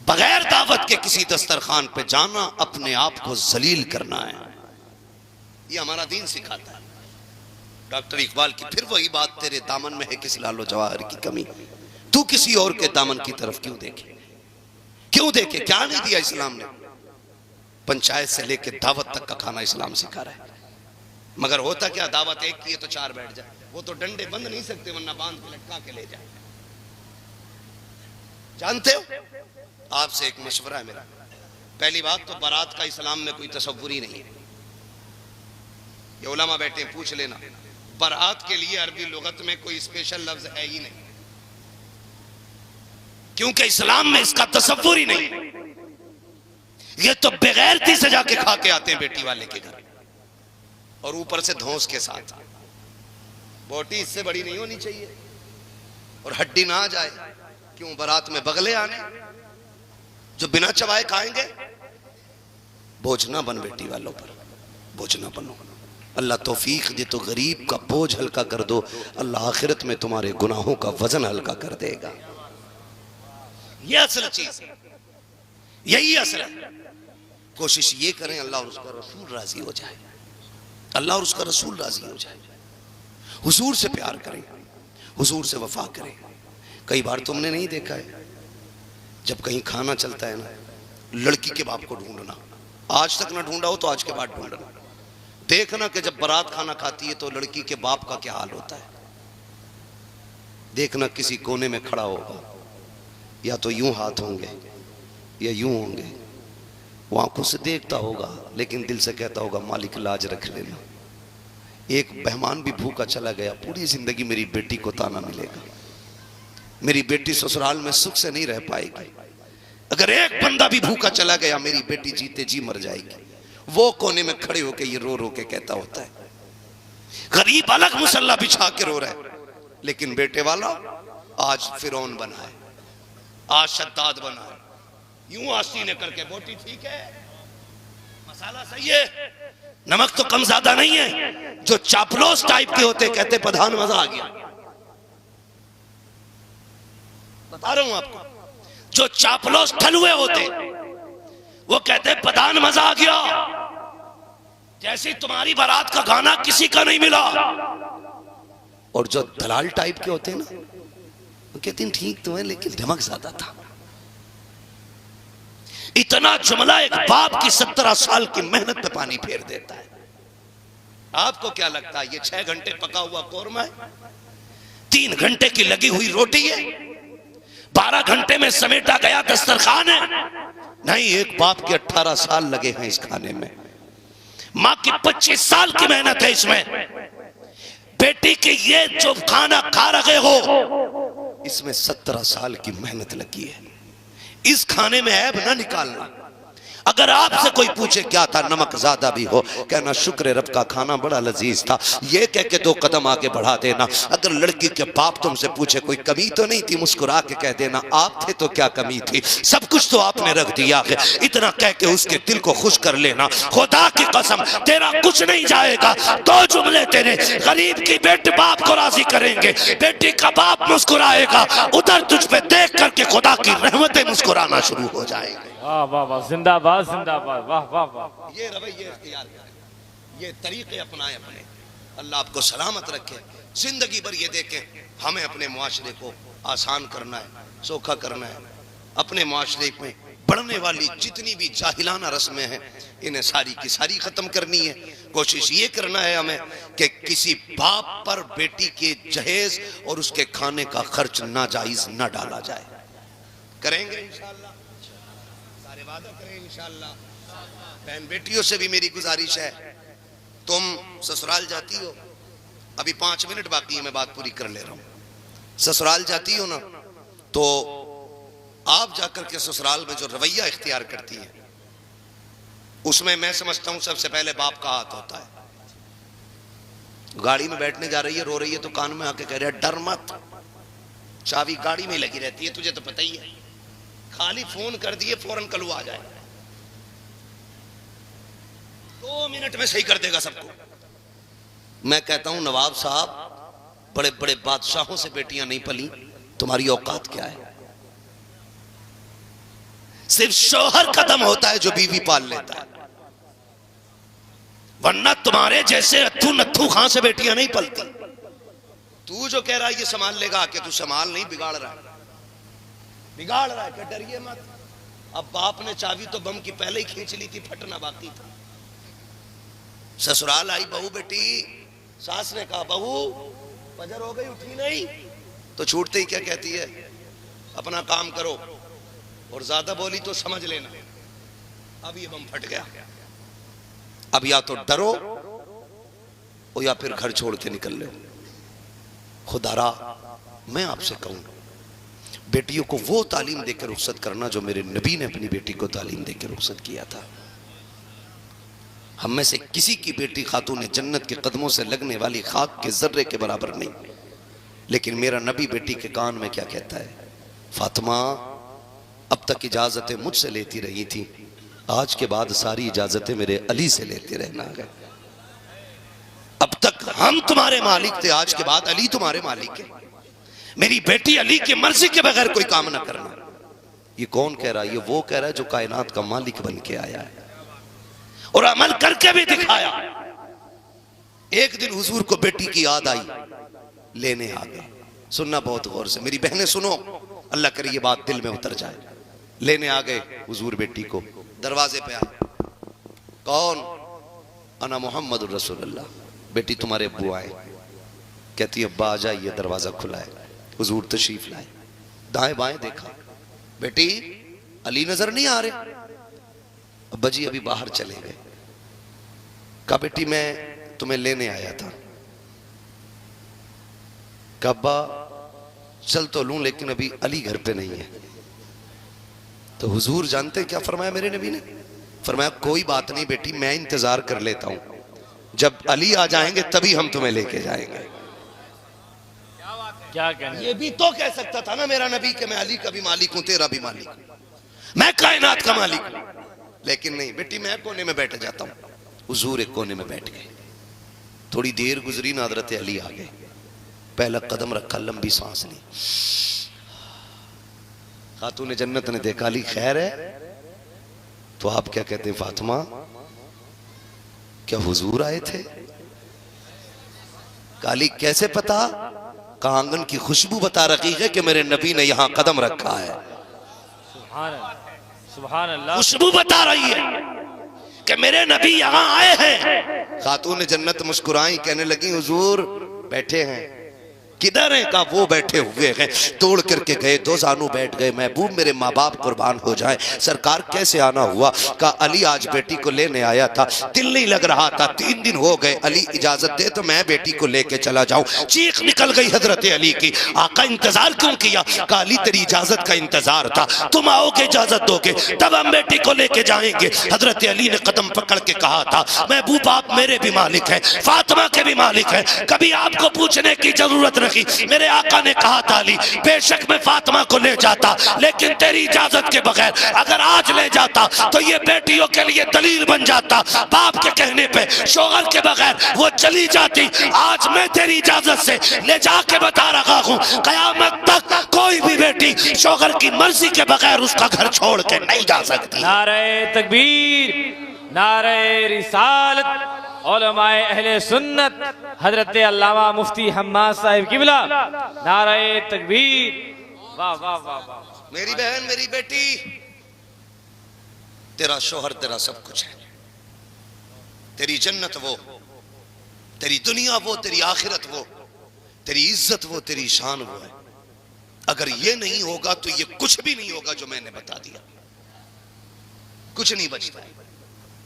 बगैर दावत के किसी दस्तरखान पे जाना अपने आप को जलील करना है। ये हमारा दीन सिखाता है। डॉक्टर इकबाल की फिर वही बात, तेरे दामन में है किस लालो जवाहर की कमी, तू किसी और के दामन की तरफ क्यों देखे, क्यों देखे। क्या नहीं दिया इस्लाम ने, पंचायत से लेके दावत तक का खाना इस्लाम सिखा रहा है। मगर होता क्या, दावत एक की है तो 4 बैठ जाए। वो तो डंडे बंद नहीं सकते, वरना बांध के लटका के ले जाए। जानते हो, आपसे एक मशवरा है मेरा। पहली बात तो बारात का इस्लाम में कोई तसव्वुर ही नहीं है। ये उलमा बैठे पूछ लेना, बारात के लिए अरबी लुगत में कोई स्पेशल लफ्ज है ही नहीं, क्योंकि इस्लाम में इसका तसव्वुर ही नहीं। ये तो बेगैरती से जाके खा के आते हैं बेटी वाले के घर, और ऊपर से धौंस के साथ। बोटी इससे बड़ी नहीं होनी चाहिए और हड्डी ना आ जाए। क्यों, बारात में बगले आने जो बिना चबाए खाएंगे। बोझ ना बन बेटी वालों पर, बोझ ना बनो। अल्लाह तौफीक दे तो गरीब का बोझ हल्का कर दो, अल्लाह आखिरत में तुम्हारे गुनाहों का वजन हल्का कर देगा। यह असल चीज, यही असल है। कोशिश ये करें अल्लाह और उसका रसूल राजी हो जाए, अल्लाह और उसका रसूल राजी हो जाए। हुजूर से प्यार करें, हुजूर से वफा करें। कई बार तुमने नहीं देखा है, जब कहीं खाना चलता है ना, लड़की के बाप को ढूंढना, आज तक ना ढूंढा हो तो आज के बाद ढूंढना। देखना कि जब बारात खाना खाती है तो लड़की के बाप का क्या हाल होता है। देखना किसी कोने में खड़ा होगा, या तो यूं हाथ होंगे या यूं होंगे। वो आंखों से देखता होगा लेकिन दिल से कहता होगा मालिक लाज रख लेना। एक मेहमान भी भूखा चला गया, पूरी जिंदगी मेरी बेटी को ताना मिलेगा, मेरी बेटी ससुराल में सुख से नहीं रह पाएगी। अगर एक बंदा भी भूखा चला गया, मेरी बेटी जीते जी मर जाएगी। वो कोने में खड़े होके ये रो रो के कहता होता है। गरीब अलग मुसल्ला बिछा के रो रहा है, लेकिन बेटे वाला आज फिरौन बना है, आज शद्दाद बना है। यूं आसीने करके, बोटी ठीक है, मसाला सही है, नमक तो कम ज्यादा नहीं है। जो चापलोस टाइप के होते कहते प्रधान मजा आ गया। बता रहा हूं आपको, जो चापलोस ठलुए होते वो कहते प्रधान मजा आ गया। जैसे तुम्हारी बारात का गाना किसी का नहीं मिला। और जो दलाल टाइप के होते हैं ना, वो कहते हैं ठीक तो है लेकिन धमक ज्यादा था। इतना जुमला एक बाप की 17 साल की मेहनत पे पानी फेर देता है। आपको क्या लगता है ये 6 घंटे पका हुआ कोरमा है, 3 घंटे की लगी हुई रोटी है, 12 घंटे में समेटा गया दस्तरखान है? नहीं, एक बाप के 18 साल लगे हैं इस खाने में, माँ की 25 साल की मेहनत है इसमें। बेटी के ये जो खाना खा रहे हो, इसमें 17 साल की मेहनत लगी है। इस खाने में ऐब ना निकालना। अगर आपसे कोई पूछे क्या था, नमक ज्यादा भी हो, कहना शुक्र रब का खाना बड़ा लजीज था, ये कह के 2 कदम आगे बढ़ा देना। अगर लड़की के बाप तुमसे पूछे कोई कमी तो नहीं थी, मुस्कुरा के कह देना आप थे तो क्या कमी थी, सब कुछ तो आपने रख दिया है। इतना कह के उसके दिल को खुश कर लेना। खुदा की कसम तेरा कुछ नहीं जाएगा। 2 जुमले तेरे गरीब की बेटे बाप को राजी करेंगे, बेटी का बाप मुस्कुराएगा, उधर तुझ पे देख करके खुदा की रहमतें मुस्कुराना शुरू हो जाएंगे। वाह वाह वाह, जिंदाबाद जिंदाबाद, वाह वाह वाह। ये रवैये इख्तियार करें, ये तरीके अपनाएं अपने। अल्लाह आपको सलामत रखे। जिंदगी भर ये देखें, हमें अपने मुआशरे को आसान करना है, सौखा करना है। अपने मुआशरे में बढ़ने वाली जितनी भी जाहिलाना रस्में हैं, इन्हें सारी की सारी खत्म करनी है। कोशिश ये करना है हमें कि किसी बाप पर बेटी के जहेज और उसके खाने का खर्च नाजायज न डाला जाए। करेंगे इंशाअल्लाह, सारे वादा करें इंशाअल्लाह। बहन बेटियों से भी मेरी गुजारिश है, तुम ससुराल जाती हो, अभी 5 मिनट बाकी है, मैं बात पूरी कर ले रहा हूं। ससुराल जाती हो ना, तो आप जाकर के ससुराल में जो रवैया इख्तियार करती है, उसमें मैं समझता हूं सबसे पहले बाप का हाथ होता है। गाड़ी में बैठने जा रही है, रो रही है, तो कान में आके कह रहा है डर मत, चाबी गाड़ी में लगी रहती है, तुझे तो पता ही है, खाली फोन कर दिए फौरन कलू आ जाए, 2 मिनट में सही कर देगा सबको। मैं कहता हूं नवाब साहब, बड़े बड़े बादशाहों से बेटियां नहीं पली, तुम्हारी औकात क्या है? सिर्फ शौहर का दम होता है जो बीवी पाल लेता है, वरना तुम्हारे जैसे अथू नथू खां से बेटियां नहीं पलती। तू जो कह रहा है ये संभाल लेगा, कि तू संभाल नहीं, बिगाड़ रहा है, बिगाड़ रहा है, क्या डरिए मत। अब बाप ने चाबी तो बम की पहले ही खींच ली थी, फटना बाकी था। ससुराल आई बहू बेटी, सास ने कहा बहू फजर हो गई, उठी नहीं, तो छूटते ही क्या कहती है, अपना काम करो, और ज्यादा बोली तो समझ लेना अब ये बम फट गया। अब या तो डरो और या फिर घर छोड़ के निकल लो। खुदारा मैं आपसे कहूं, बेटियों को वो तालीम देकर रुखसत करना जो मेरे नबी ने अपनी बेटी को तालीम देकर रुखसत किया था। हम में से किसी की बेटी खातून जन्नत के कदमों से लगने वाली खाक के जर्रे के बराबर नहीं, लेकिन मेरा नबी बेटी के कान में क्या कहता है, फातिमा अब तक इजाजतें मुझसे लेती रही थी, आज के बाद सारी इजाजतें मेरे अली से लेते रहना है। अब तक हम तुम्हारे मालिक थे, आज के बाद अली तुम्हारे मालिक है। मेरी बेटी अली की मर्जी के बगैर कोई काम ना करना। ये कौन कह रहा है? ये वो कह रहा है जो कायनात का मालिक बन के आया है और अमल करके भी दिखाया। एक दिन हुजूर को बेटी की याद आई, लेने आ गए। सुनना बहुत गौर से मेरी बहनें, सुनो, अल्लाह करे ये बात दिल में उतर जाए। लेने आ गए हुजूर बेटी को, दरवाजे पे आए, कौन? अना मोहम्मद रसूलुल्लाह। बेटी तुम्हारे अब्बू आए। कहती है अब्बा आ जाइए, दरवाजा खुला है। हुजूर तशरीफ लाए, दाएं बाएं देखा, बेटी अली नजर नहीं आ रहे। अब्बा जी अभी बाहर चले गए। कहा बेटी मैं तुम्हें लेने आया था। कहा अब्बा चल तो लूं, लेकिन अभी अली घर पे नहीं है। तो हुजूर जानते क्या फरमाया मेरे नबी ने? फरमाया कोई बात नहीं बेटी, मैं इंतजार कर लेता हूं, जब अली आ जाएंगे तभी हम तुम्हें लेके जाएंगे। क्या कहना? ये भी तो कह सकता था ना मेरा नबी कि मैं अली का भी मालिक हूं, तेरा भी मालिक हूं, मैं कायनात का मालिक हूं। लेकिन नहीं बेटी, मैं कोने में बैठ जाता हूं। हुजूर एक कोने में बैठ गए। थोड़ी देर गुजरी ना हजरत अली आ गए। पहला कदम रखा, लंबी सांस ली। खातून जन्नत ने देखा अली खैर है? तो आप क्या कहते हैं फातिमा, क्या हुजूर आए थे? काली कैसे पता? कहा आंगन की खुशबू बता रही है कि मेरे नबी ने यहां कदम रखा है। सुभान अल्लाह, खुशबू बता रही है कि मेरे नबी यहां आए हैं। खातून जन्नत मुस्कुराई, कहने लगी हुजूर बैठे हैं। किधर है? का वो बैठे हुए हैं। तोड़ करके गए, दो जानू बैठ गए। महबूब मेरे माँ बाप कुर्बान हो जाए। सरकार कैसे आना हुआ? का अली आज बेटी को लेने आया था, दिल नहीं लग रहा था, 3 दिन हो गए। अली इजाजत दे तो मैं बेटी को लेके चला जाऊं। चीख निकल गई हजरत अली की, आका इंतजार क्यों किया? का अली तेरी इजाजत का इंतजार था, तुम आओगे इजाजत दोगे तब हम बेटी को लेके जाएंगे। हजरत अली ने कदम पकड़ के कहा था महबूब आप मेरे भी मालिक हैं, फातिमा के भी मालिक हैं, कभी आपको पूछने की जरूरत नहीं। मेरे आका ने कहा था अली बेशक मैं फातिमा को ले जाता, लेकिन तेरी इजाजत के बगैर अगर आज ले जाता तो ये बेटियों के लिए दलील बन जाता। बाप के कहने पे शोहर के बगैर वो चली जाती। आज मैं तेरी इजाजत से ले जाके बता रहा हूँ, कयामत तक कोई भी बेटी शोहर की मर्जी के बगैर उसका घर छोड़ के नहीं जा सकती। नारे तकबीर, नारे रिसालत, उलमाए अहले सुन्नत हजरत अल्लामा मुफ्ती हम्माद साहिब किबला, नारे तकबीर। वाह वाह वाह वाह। मेरी बहन, मेरी बेटी, तेरा शोहर तेरा सब कुछ है। तेरी जन्नत वो, तेरी दुनिया वो, तेरी आखिरत वो, तेरी इज्जत वो, तेरी शान वो है। अगर ये नहीं होगा तो ये कुछ भी नहीं होगा जो मैंने बता दिया, कुछ नहीं बचता है।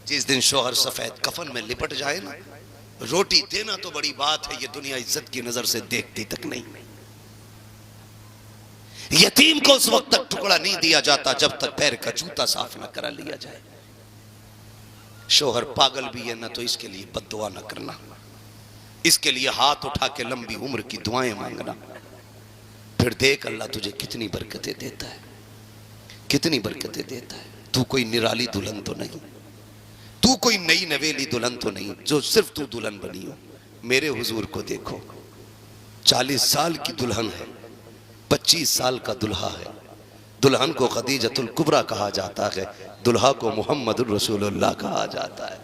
जिस दिन शोहर सफेद कफन में लिपट जाए ना, रोटी देना तो बड़ी बात है, ये दुनिया इज्जत की नजर से देखती तक नहीं। यतीम को उस वक्त तक टुकड़ा नहीं दिया जाता जब तक पैर का जूता साफ न करा लिया जाए। शोहर पागल भी है ना, तो इसके लिए बद्दुआ न करना, इसके लिए हाथ उठा के लंबी उम्र की दुआएं मांगना। फिर देख अल्लाह तुझे कितनी बरकतें देता है, कितनी बरकतें देता है। तू कोई निराली दुल्हन तो नहीं, तू कोई नई नवेली दुल्हन तो नहीं जो सिर्फ तू दुल्हन बनी हो। मेरे हुजूर को देखो, 40 साल की दुल्हन है, 25 साल का दुल्हा है। दुल्हन को खदीजतुल कुबरा कहा जाता है, दुल्हा को मुहम्मदुर रसूलुल्लाह कहा जाता है।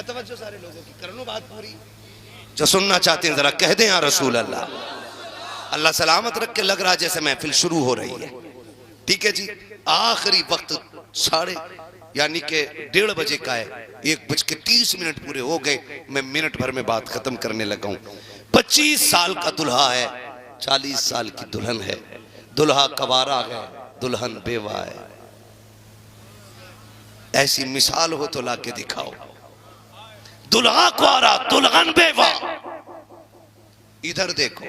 तवज्जो सारे लोगों की, कर लो बात पूरी। जो सुनना चाहते हैं जरा कह दें या रसूल अल्लाह। अल्लाह सलामत रख के, लग रहा जैसे महफिल शुरू हो रही है। ठीक है जी, आखिरी वक्त साढ़े यानी के 1:30 बजे का है, 1:30 पूरे हो गए। मैं मिनट भर में बात खत्म करने लगा हूं। 25 साल का दुल्हा है, 40 साल की दुल्हन है। दुल्हा कवारा है, दुल्हन बेवा है। ऐसी मिसाल हो तो लाके दिखाओ। दुल्हा कुआरा, दुल्हन बेवा। इधर देखो,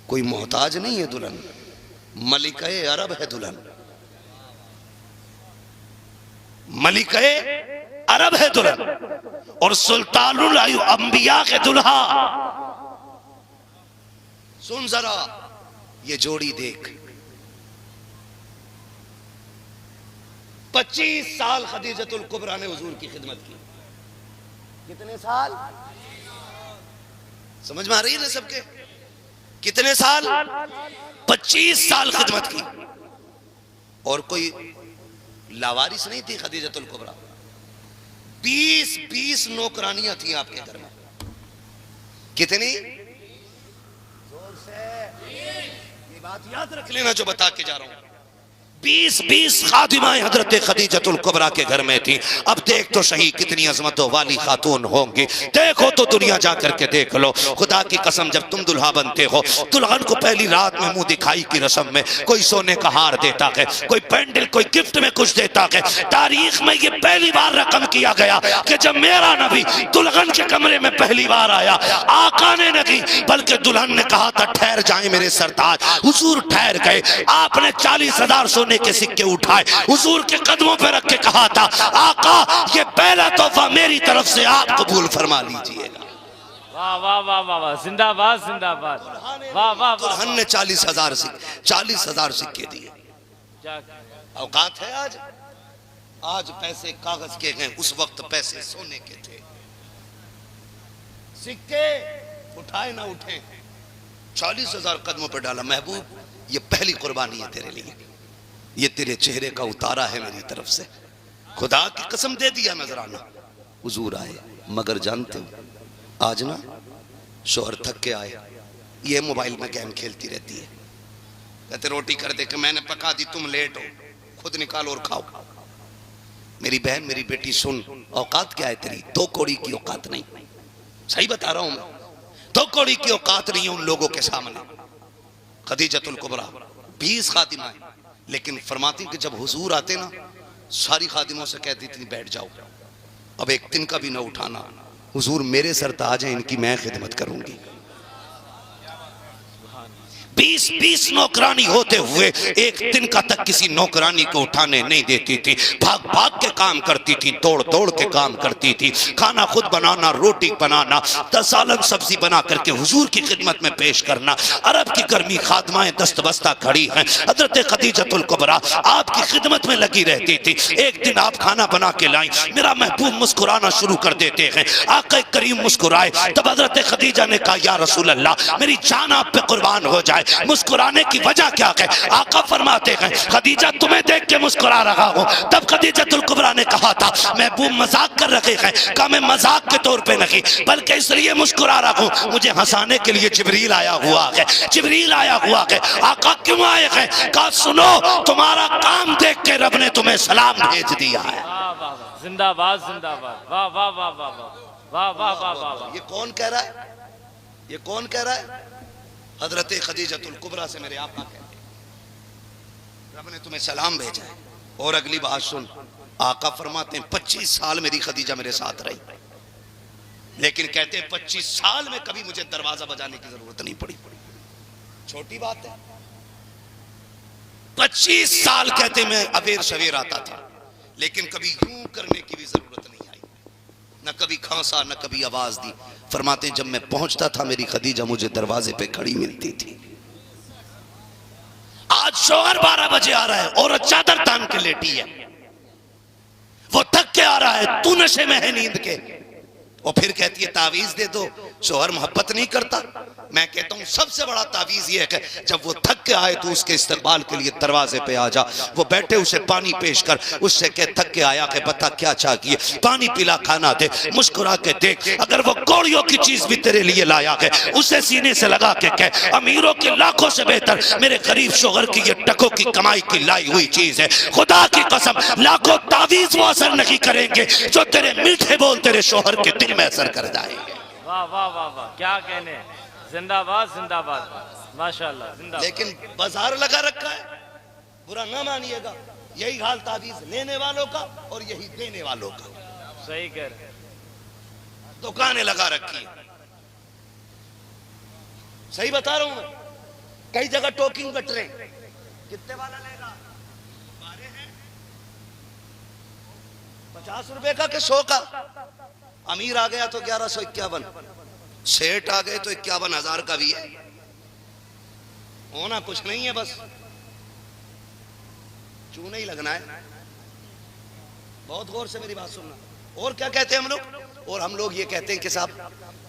कोई मोहताज नहीं है दुल्हन, मलिका अरब है दुल्हन, मलिका अरब है दुल्हन, और सुल्तानुल अंबिया के दुल्हा। सुन जरा ये जोड़ी देख, 25 साल खदीजतुल कुबरा ने हुजूर की खिदमत की। कितने साल? समझ में आ रही है ना सबके? कितने साल? 25 साल खिदमत की। और कोई लावारिस नहीं थी खदीजतुल कुबरा। 20 नौकरानियां थी आपके घर में। कितनी? जोर से ये बात याद रख लेना जो बता के जा रहा हूं। 20 खादिमाएं हजरत खदीजतुल कुबरा के घर में थी। अब देख तो सही कितनी अजमतों वाली खातून होंगी। देखो तो दुनिया जा करके देख लो। खुदा की कसम, जब तुम दुल्हा बनते हो, दुल्हन को पहली रात में मुंह दिखाई की रस्म में कोई सोने का हार देता है, कोई पेंडल, कोई गिफ्ट में कुछ देता है। तारीख में ये पहली बार रकम किया गया कि जब मेरा नबी दुल्हन के कमरे में पहली बार आया, आका ने नहीं बल्कि दुल्हन ने कहा था ठहर जाए मेरे सरताज। हुजूर ठहर गए। आपने 40,000 सोने के सिक्के उठाए, हुजूर के कदमों पर रख के कहा था आका ये पहला तोहफा मेरी तरफ से आप कबूल फरमा लीजिएगा। वाह वाह वाह वाह वाह, जिंदाबाद जिंदाबाद। वाह वाह। दुल्हन ने 40,000 सिक्के दिए। औकात है आज? आज पैसे कागज के हैं, उस वक्त पैसे सोने के थे। सिक्के उठाए ना उठे, 40,000 कदमों पर डाला। महबूब ये पहली कुर्बानी है तेरे लिए, ये तेरे चेहरे का उतारा है मेरी तरफ से। खुदा की कसम दे दिया नजराना। हुजूर आए, मगर जानते हो आज ना शोहर थक के आए, ये मोबाइल में गेम खेलती रहती है। कहते रोटी कर दे कि मैंने पका दी, तुम लेट हो, खुद निकालो और खाओ। मेरी बहन, मेरी बेटी सुन, औकात क्या है तेरी? 2 कौड़ी की औकात नहीं। सही बता रहा हूं मैं, 2 कौड़ी की औकात नहीं है उन लोगों के सामने। खदीजतुल कुबरा 20 खादिमाएं, लेकिन फरमाती कि जब हुजूर आते ना, सारी खादिमों से कहती थी बैठ जाओ, अब एक दिन का भी ना उठाना। हुजूर मेरे सरताज हैं, इनकी मैं खिदमत करूंगी। 20 नौकरानी होते हुए एक दिन का तक किसी नौकरानी को उठाने नहीं देती थी। भाग भाग के काम करती थी, दौड़ दौड़ के काम करती थी। खाना खुद बनाना, रोटी बनाना, 10 सालन सब्जी बना करके हुजूर की खिदमत में पेश करना। अरब की गर्मी खादमाएं दस्तबस्ता खड़ी हैं। हजरत खदीजतुल कुबरा आपकी खिदमत में लगी रहती थी। एक दिन आप खाना बना के लाई, मेरा महबूब मुस्कुराना शुरू कर देते हैं। आका करीम मुस्कुराए, तब हजरत खदीजा ने कहा या रसूल अल्लाह, मेरी जान आप पे कुर्बान हो जाए, जाए। मुस्कुराने की वजह क्या है? आका फरमाते हैं खदीजा तुम्हें देख के मुस्कुरा रहा हूँ। तब खदीजतुल कुबरा ने कहा था महबूब मजाक कर रहे हैं। कहा मैं मजाक के तौर पे नहीं बल्कि इसलिए मुस्कुरा रहा हूँ मुझे हंसाने के लिए जिब्रील आया हुआ है। जिब्रील आया हुआ है। आका क्यों आए हैं? कहा सुनो तुम्हारा काम देख के रब ने तुम्हें सलाम भेज दिया है। वाह वाह वाह, जिंदाबाद जिंदाबाद, वाह वाह वाह वाह वाह वाह वाह वाह वाह। ये कौन कह रहा है? ये कौन कह रहा है? हजरत खदीजतुल कुबरा से मेरे आका कहते हैं रब ने तुम्हें सलाम भेजा है। और अगली बात सुन, आका फरमाते हैं 25 साल मेरी खदीजा मेरे साथ रही, लेकिन कहते हैं 25 साल में कभी मुझे दरवाजा बजाने की जरूरत नहीं पड़ी। छोटी बात है। 25 साल कहते मैं अवेर सवेर आता था, लेकिन कभी यूं करने की भी जरूरत नहीं आई, न कभी खांसा न कभी आवाज दी। फरमाते हैं जब मैं पहुंचता था मेरी खदीजा मुझे दरवाजे पे खड़ी मिलती थी। आज शोहर 12 बजे आ रहा है, औरत चादर तान के लेटी है, वो थक के आ रहा है, तू नशे में है नींद के, और फिर कहती है तावीज दे दो। शोहर मोहब्बत नहीं करता। मैं कहता हूं सबसे बड़ा तावीज ये है कि जब वो थक के आए तो उसके इस्तकबाल के लिए दरवाजे पे आ जा। वो बैठे उसे पानी पेश कर, उससे कह थक के आया कि बता क्या चाहिए, पानी पिला, खाना दे, मुस्कुरा के देख। अगर वो कौड़ियों की चीज भी तेरे लिए लाया है उसे सीने से लगा के कह अमीरों के लाखों से बेहतर मेरे गरीब शोहर की ये टकों की कमाई की लाई हुई चीज है। खुदा की कसम लाखों तावीज वो असर नहीं करेंगे जो तेरे मीठे बोल तेरे शोहर के दिल में असर कर जाएंगे। वाह वाह वाह वाह, क्या कहने, जिंदाबाद जिंदाबाद, माशाल्लाह जिंदाबाद। लेकिन बाजार लगा रखा है, बुरा ना मानिएगा, यही हाल तावीज लेने वालों का और यही देने वालों का। सही कह रहे, दुकानें लगा रखी है। सही बता रहा हूं मैं, कई जगह टोकिंग बट रहे, कितने वाला लेगा? 50 रुपए का कि 100 का? अमीर आ गया तो 1151, सेठ आ गए तो 51,000 का भी है। होना कुछ नहीं है, बस चूना ही लगना है। बहुत गौर से मेरी बात सुनना। और क्या कहते हैं हम लोग? और हम लोग ये कहते हैं कि साहब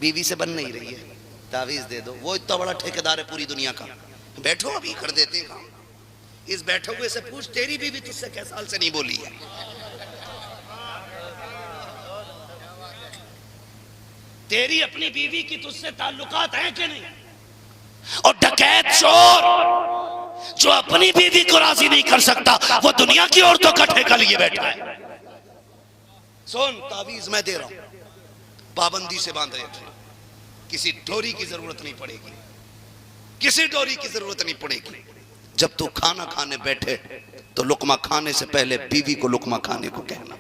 बीवी से बन नहीं रही है, तावीज दे दो। वो इतना बड़ा ठेकेदार है पूरी दुनिया का, बैठो अभी कर देते हैं काम। इस बैठे हुए से पूछ तेरी बीवी तुझसे कै साल से नहीं बोली है? तेरी अपनी बीवी की तुझसे ताल्लुकात हैं कि नहीं? और डकैत चोर जो अपनी बीवी को राजी नहीं कर सकता वो दुनिया की औरतों का ठेका लिए बैठा है। सुन, तावीज मैं दे रहा हूं, पाबंदी से बांध रहे थे, किसी डोरी की जरूरत नहीं पड़ेगी, किसी डोरी की जरूरत नहीं पड़ेगी। जब तू खाना खाने बैठे तो लुकमा खाने से पहले बीवी को लुकमा खाने को कहना।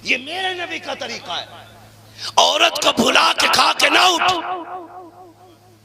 ये मेरे नबी का तरीका है। औरत को भुला के खा के ना उठ,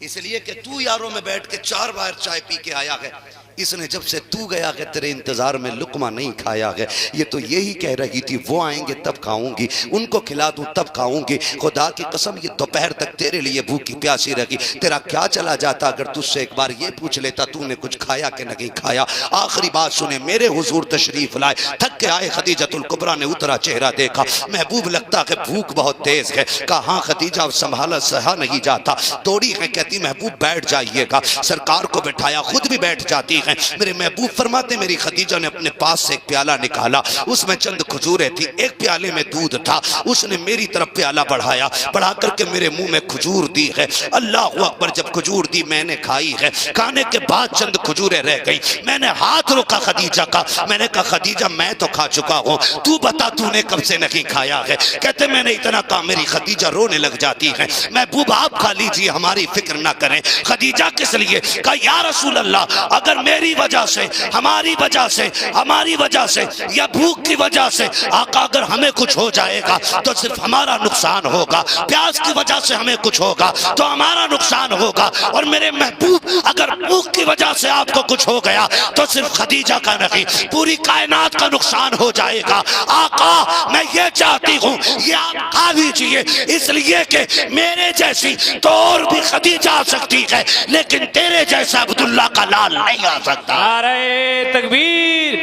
इसलिए कि तू यारों में बैठ के 4 बार चाय पी के आया है। इसने जब से तू गया है तेरे इंतजार में लुकमा नहीं खाया है। ये तो यही कह रही थी वो आएंगे तब खाऊंगी, उनको खिला दूं तब खाऊंगी। खुदा की कसम ये दोपहर तक तेरे लिए भूखी प्यासी रही। तेरा क्या चला जाता अगर तुझसे एक बार ये पूछ लेता तूने कुछ खाया कि नहीं खाया। आखिरी बात सुने, मेरे हुजूर तशरीफ लाए, थक के आए। खदीजतुल कुबरा ने उतरा चेहरा देखा, महबूब लगता है भूख बहुत तेज है। कहा हाँ खदीजा, संभाला सहा नहीं जाता, तोड़ी है। कहती महबूब बैठ जाइएगा। सरकार को बैठाया, खुद भी बैठ जाती। मेरे महबूब फरमाते मेरी खदीजा ने अपने पास से एक प्याला निकाला, उसमें चंद खजूरें थी, एक प्याले में दूध था। उसने मेरी तरफ प्याला बढ़ाया, बढ़ा करके मेरे मुंह में खजूर दी है। अल्लाह अकबर, जब खजूर दी मैंने खाई है। खाने के बाद चंद खजूरें रह गई। मैंने हाथ रोका खदीजा का, मैंने कहा खदीजा मैं तो खा चुका हूं, तू बता तूने कब से नहीं खाया है। कहते मैंने इतना कहा, मेरी खदीजा रोने लग जाती है। महबूब आप खा लीजिए, हमारी फिक्र ना करें। खदीजा किस लिए? कहा या रसूल अल्लाह, अगर मेरी वजह से, हमारी वजह से, हमारी वजह से या भूख की वजह से आका अगर हमें कुछ हो जाएगा तो सिर्फ हमारा नुकसान होगा। प्यास की वजह से हमें कुछ होगा तो हमारा नुकसान होगा। और मेरे महबूब अगर भूख की वजह से आपको कुछ हो गया तो सिर्फ खदीजा का नहीं पूरी कायनात का नुकसान हो जाएगा। आका मैं ये चाहती हूँ ये आप खा लीजिए, इसलिए कि मेरे जैसी तो और भी खदीजा आ सकती है, लेकिन तेरे जैसा अब्दुल्ला का लाल नहीं आ सकता। नारे तकबीर,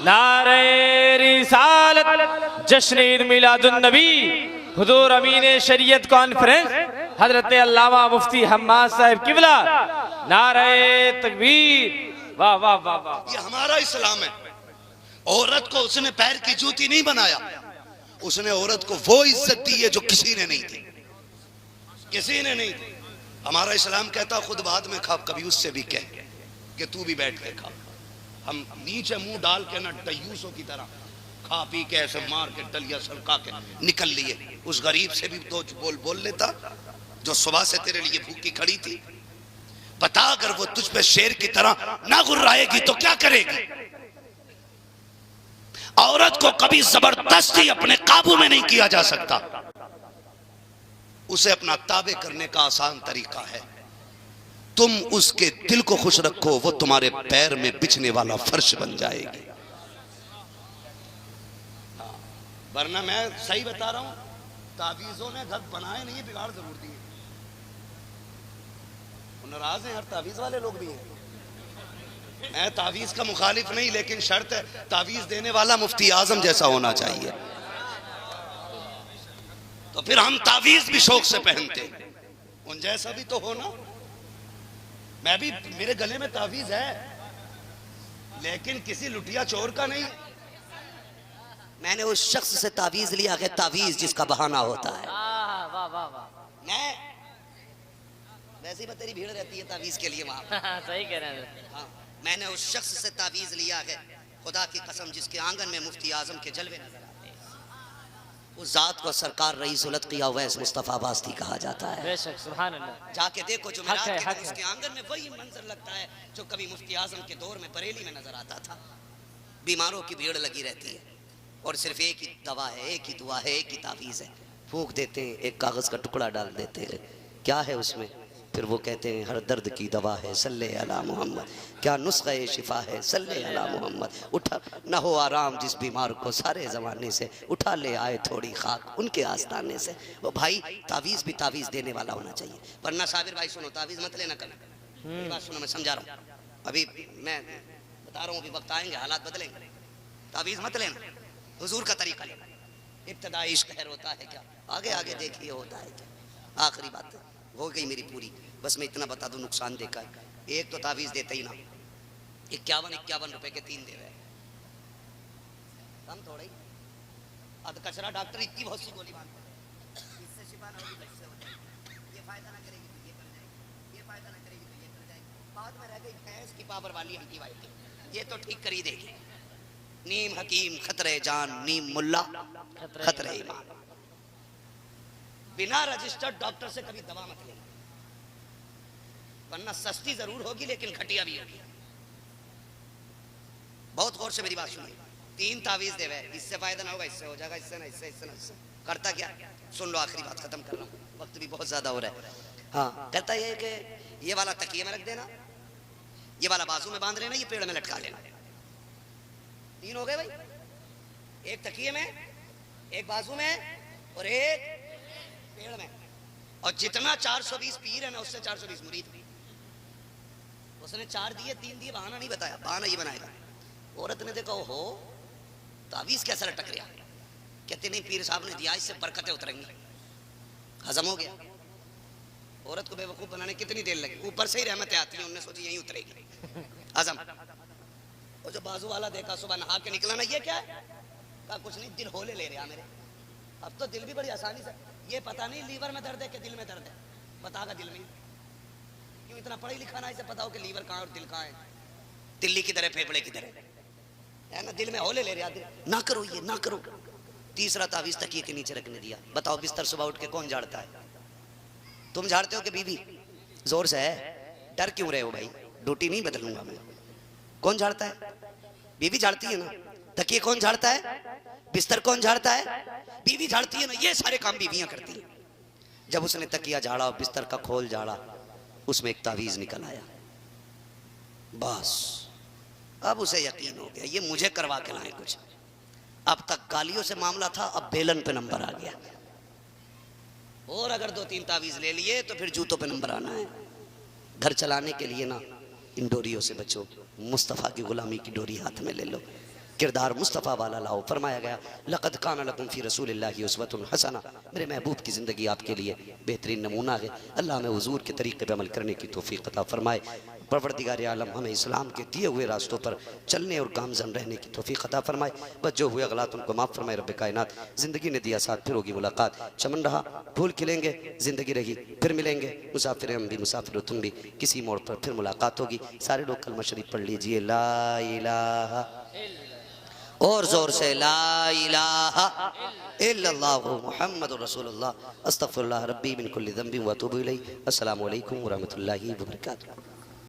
नारे रिसालत, जश्न ईद मिलादुन नबी। हुजूर अमीन शरीयत कॉन्फ्रेंस हजरत अल्लामा मुफ्ती हम्माद साहब किबला, नारे तकबीर। वाह वाह वाह वाह। ये हमारा इस्लाम है। औरत को उसने पैर की जूती नहीं बनाया, उसने औरत को वो इज्जत दी है जो किसी ने नहीं दी, किसी ने नहीं दी। हमारा इस्लाम कहता खुद बाद में खा, कभी उससे भी कह कि तू भी बैठ के खा। हम नीचे मुंह डाल के ना दयूसों की तरह खा पी के ऐसे मार के डलिया सलका के निकल लिए। उस गरीब से भी दो बोल लेता जो सुबह से तेरे लिए भूखी खड़ी थी। बता अगर वो तुझ पे शेर की तरह ना गुर्राएगी तो क्या करेगी? औरत को कभी जबरदस्ती अपने काबू में नहीं किया जा सकता। उसे अपना ताबे करने का आसान तरीका है, तुम उसके दिल को खुश रखो, वो तुम्हारे पैर में बिछने वाला फर्श बन जाएगी। वरना मैं सही बता रहा हूं, तावीजों ने घर बनाए नहीं, बिगाड़ जरूर दिए। नाराज हैं, हर तावीज वाले लोग भी हैं। मैं तावीज का मुखालिफ नहीं, लेकिन शर्त है तावीज देने वाला मुफ्ती आजम जैसा होना चाहिए। तो फिर हम तावीज भी शौक से पहनते, उन जैसा भी तो हो ना। मैं भी, मेरे गले में तावीज है, लेकिन किसी लुटिया चोर का नहीं। मैंने उस शख्स से तावीज लिया है, तावीज जिसका बहाना होता है। वाह वाह वाह। मैं वैसे ही तेरी भीड़ रहती है तावीज के लिए वहां। सही कह रहे हैं। हाँ, मैंने उस शख्स से तावीज लिया है, खुदा की कसम, जिसके आंगन में मुफ्ती आजम के जलवे नजर आते हैं। उस जात को सरकार रईसुल अत्किया उवैस मुस्तफा वास्ती कहा जाता है। बेशक, सुभान अल्लाह। जाके देखो जो मेराज हक के है, दिन उसके आंगन में वही मंजर लगता है जो कभी मुफ्ती आजम के दौर में बरेली में नजर आता था। बीमारों की भीड़ लगी रहती है और सिर्फ एक ही दवा है, एक ही दुआ है, एक ही तावीज़ है। फूंक देते हैं, एक कागज़ का टुकड़ा डाल देते हैं, क्या है उसमें? फिर वो कहते हैं हर दर्द की दवा है सल्ले अला मोहम्मद, क्या नुस्खा शिफा है सल्ले अला मोहम्मद। उठा न हो आराम जिस बीमार को सारे ज़माने से, उठा ले आए थोड़ी खाक उनके आस्ताने से। वो भाई तावीज़ भी तावीज़ देने वाला होना चाहिए, वरना साबिर भाई सुनो, तावीज़ मत लेना कल। मेरी बात सुनो, मैं समझा रहा हूँ, अभी मैं बता रहा हूँ, अभी वक्त आएंगे हालात बदलेंगे। तावीज़ मत लेना, हुजूर का तरीका लेना। इब्तदाई इश्क खैर होता है क्या, आगे आगे देखिए होता है क्या। आखिरी बात हो गई मेरी पूरी, बस मैं इतना बता दूं, नुकसान देखा है। एक तो तावीज़ देते ही ना 51 रुपए के 3 दे रहे, कम थोड़ा ही। अध कचरा डॉक्टर इतनी बहुत सी गोली मारते हैं, इससे शिफा ना होगी तो इससे हो जाएगी, ये फायदा ना करेगी तो ये कर जाएगी, ये फायदा ना करेगी तो ये कर जाएगी। बाद में रह गई भैंस की पावर वाली एंटीबायोटिक, ये तो ठीक कर ही देगी। नीम हकीम खतरे जान, नीम मुल्ला खतरे ईमान। बिना रजिस्टर्ड डॉक्टर से कभी दवा मत लेना, वरना सस्ती जरूर होगी लेकिन घटिया भी होगी। बहुत गौर से मेरी बात सुनिए। 3 तावीज़ देवे, इससे फायदा ना होगा, इससे हो जाएगा, इससे ना इससे, इससे ना इससे। करता क्या, सुन लो, आखिरी बात खत्म कर रहा हूँ, वक्त भी बहुत ज्यादा हो रहा है। हाँ, कहता ये कि ये वाला तकिए में रख देना, ये वाला बाजू में बांध लेना, ये पेड़ में लटका लेना। 3 हो गए भाई, एक तकिए में, एक बाजू में और एक पेड़ में। और जितना 420 पीर है ना, उससे 420 मुरीद। उसने 4 दिए, 3 दिए, बहाना नहीं बताया, बहाना ये बनाएगा। औरत ने देखा, ओहो तावीज़ कैसा लटक रहा, कहते नहीं पीर साहब ने दिया, इससे बरकतें उतरेंगी। हजम हो गया। औरत को बेवकूफ बनाने कितनी देर लगी, ऊपर से ही रहमतें आती हैं, उन्होंने सोची यहीं उतरेगी, हजम। और जो बाजू वाला देखा, सुबह नहा के निकला ना, ये क्या है, कहा कुछ नहीं, दिल होले ले रहा मेरे। अब तो दिल भी बड़ी आसानी से, ये पता नहीं लीवर में दर्द है कि दिल में दर्द है, बतागा दिल में। क्यों इतना पढ़े लिखा ना, इसे पता हो कि लीवर कहाँ और दिल कहाँ है, दिल्ली की तरह फेफड़े की तरह है ना, दिल में होले ले रहा। ना करो ये, ना करो। तीसरा तावीज़ तकिए के नीचे रखने दिया। बताओ बिस्तर सुबह उठ के कौन झाड़ता है? तुम झाड़ते हो कि बीवी? जोर से है, डर क्यों रहे हो भाई? ड्यूटी नहीं बदलूंगा मैं। कौन झाड़ता है? बीवी झाड़ती है ना। तकिए कौन झाड़ता है? बिस्तर कौन झाड़ता है? बीवी झाड़ती है ना। ये सारे काम बीवियां करती हैं। जब उसने तकिया झाड़ा, बिस्तर का खोल झाड़ा, उसमें एक तावीज़ निकल आया। बस अब उसे यकीन हो गया, ये मुझे करवा के लाए कुछ। अब तक गालियों से मामला था, अब बेलन पे नंबर आ गया। और अगर 2-3 तावीज़ ले लिए तो फिर जूतों पे नंबर आना है। घर चलाने के लिए ना इन डोरियों से बचो, मुस्तफ़ा की गुलामी की डोरी हाथ में ले लो। किरदार मुस्तफ़ा वाला लाओ। फरमाया गया लक़द कान लकुम फ़ी रसूलिल्लाहि उस्वतुन हसना, मेरे महबूब की ज़िंदगी आपके लिए बेहतरीन नमूना है। अल्लाह में हुजूर के तरीक़े पर अमल करने की तौफ़ीक़ अता फ़रमाए। परवरदिगार आलम हमें इस्लाम के दिए हुए रास्तों पर चलने और गामज़न रहने की तौफ़ीक़ अता फ़रमाए। बस जो हुए गलत उनको माफ़ फ़रमाए रब्बे कायनात। ज़िंदगी ने दिया साथ, फिर होगी मुलाकात। चमन रहा फूल खिलेंगे, ज़िंदगी रही फिर मिलेंगे। मुसाफिर हम भी मुसाफिर हो तुम भी, किसी मोड़ पर फिर मुलाकात होगी। सारे लोग कलमा शरीफ पढ़ लीजिए, ला इलाहा, और जोर से ला इलाहा इल्लल्लाहु मुहम्मदुर रसूलुल्लाह, अस्तग़फिरुल्लाह रब्बी मिन कुल्लि ज़ंबिन व अतूबु इलैहि। अस्सलामु अलैकुम व रहमतुल्लाहि व बरकातुहू।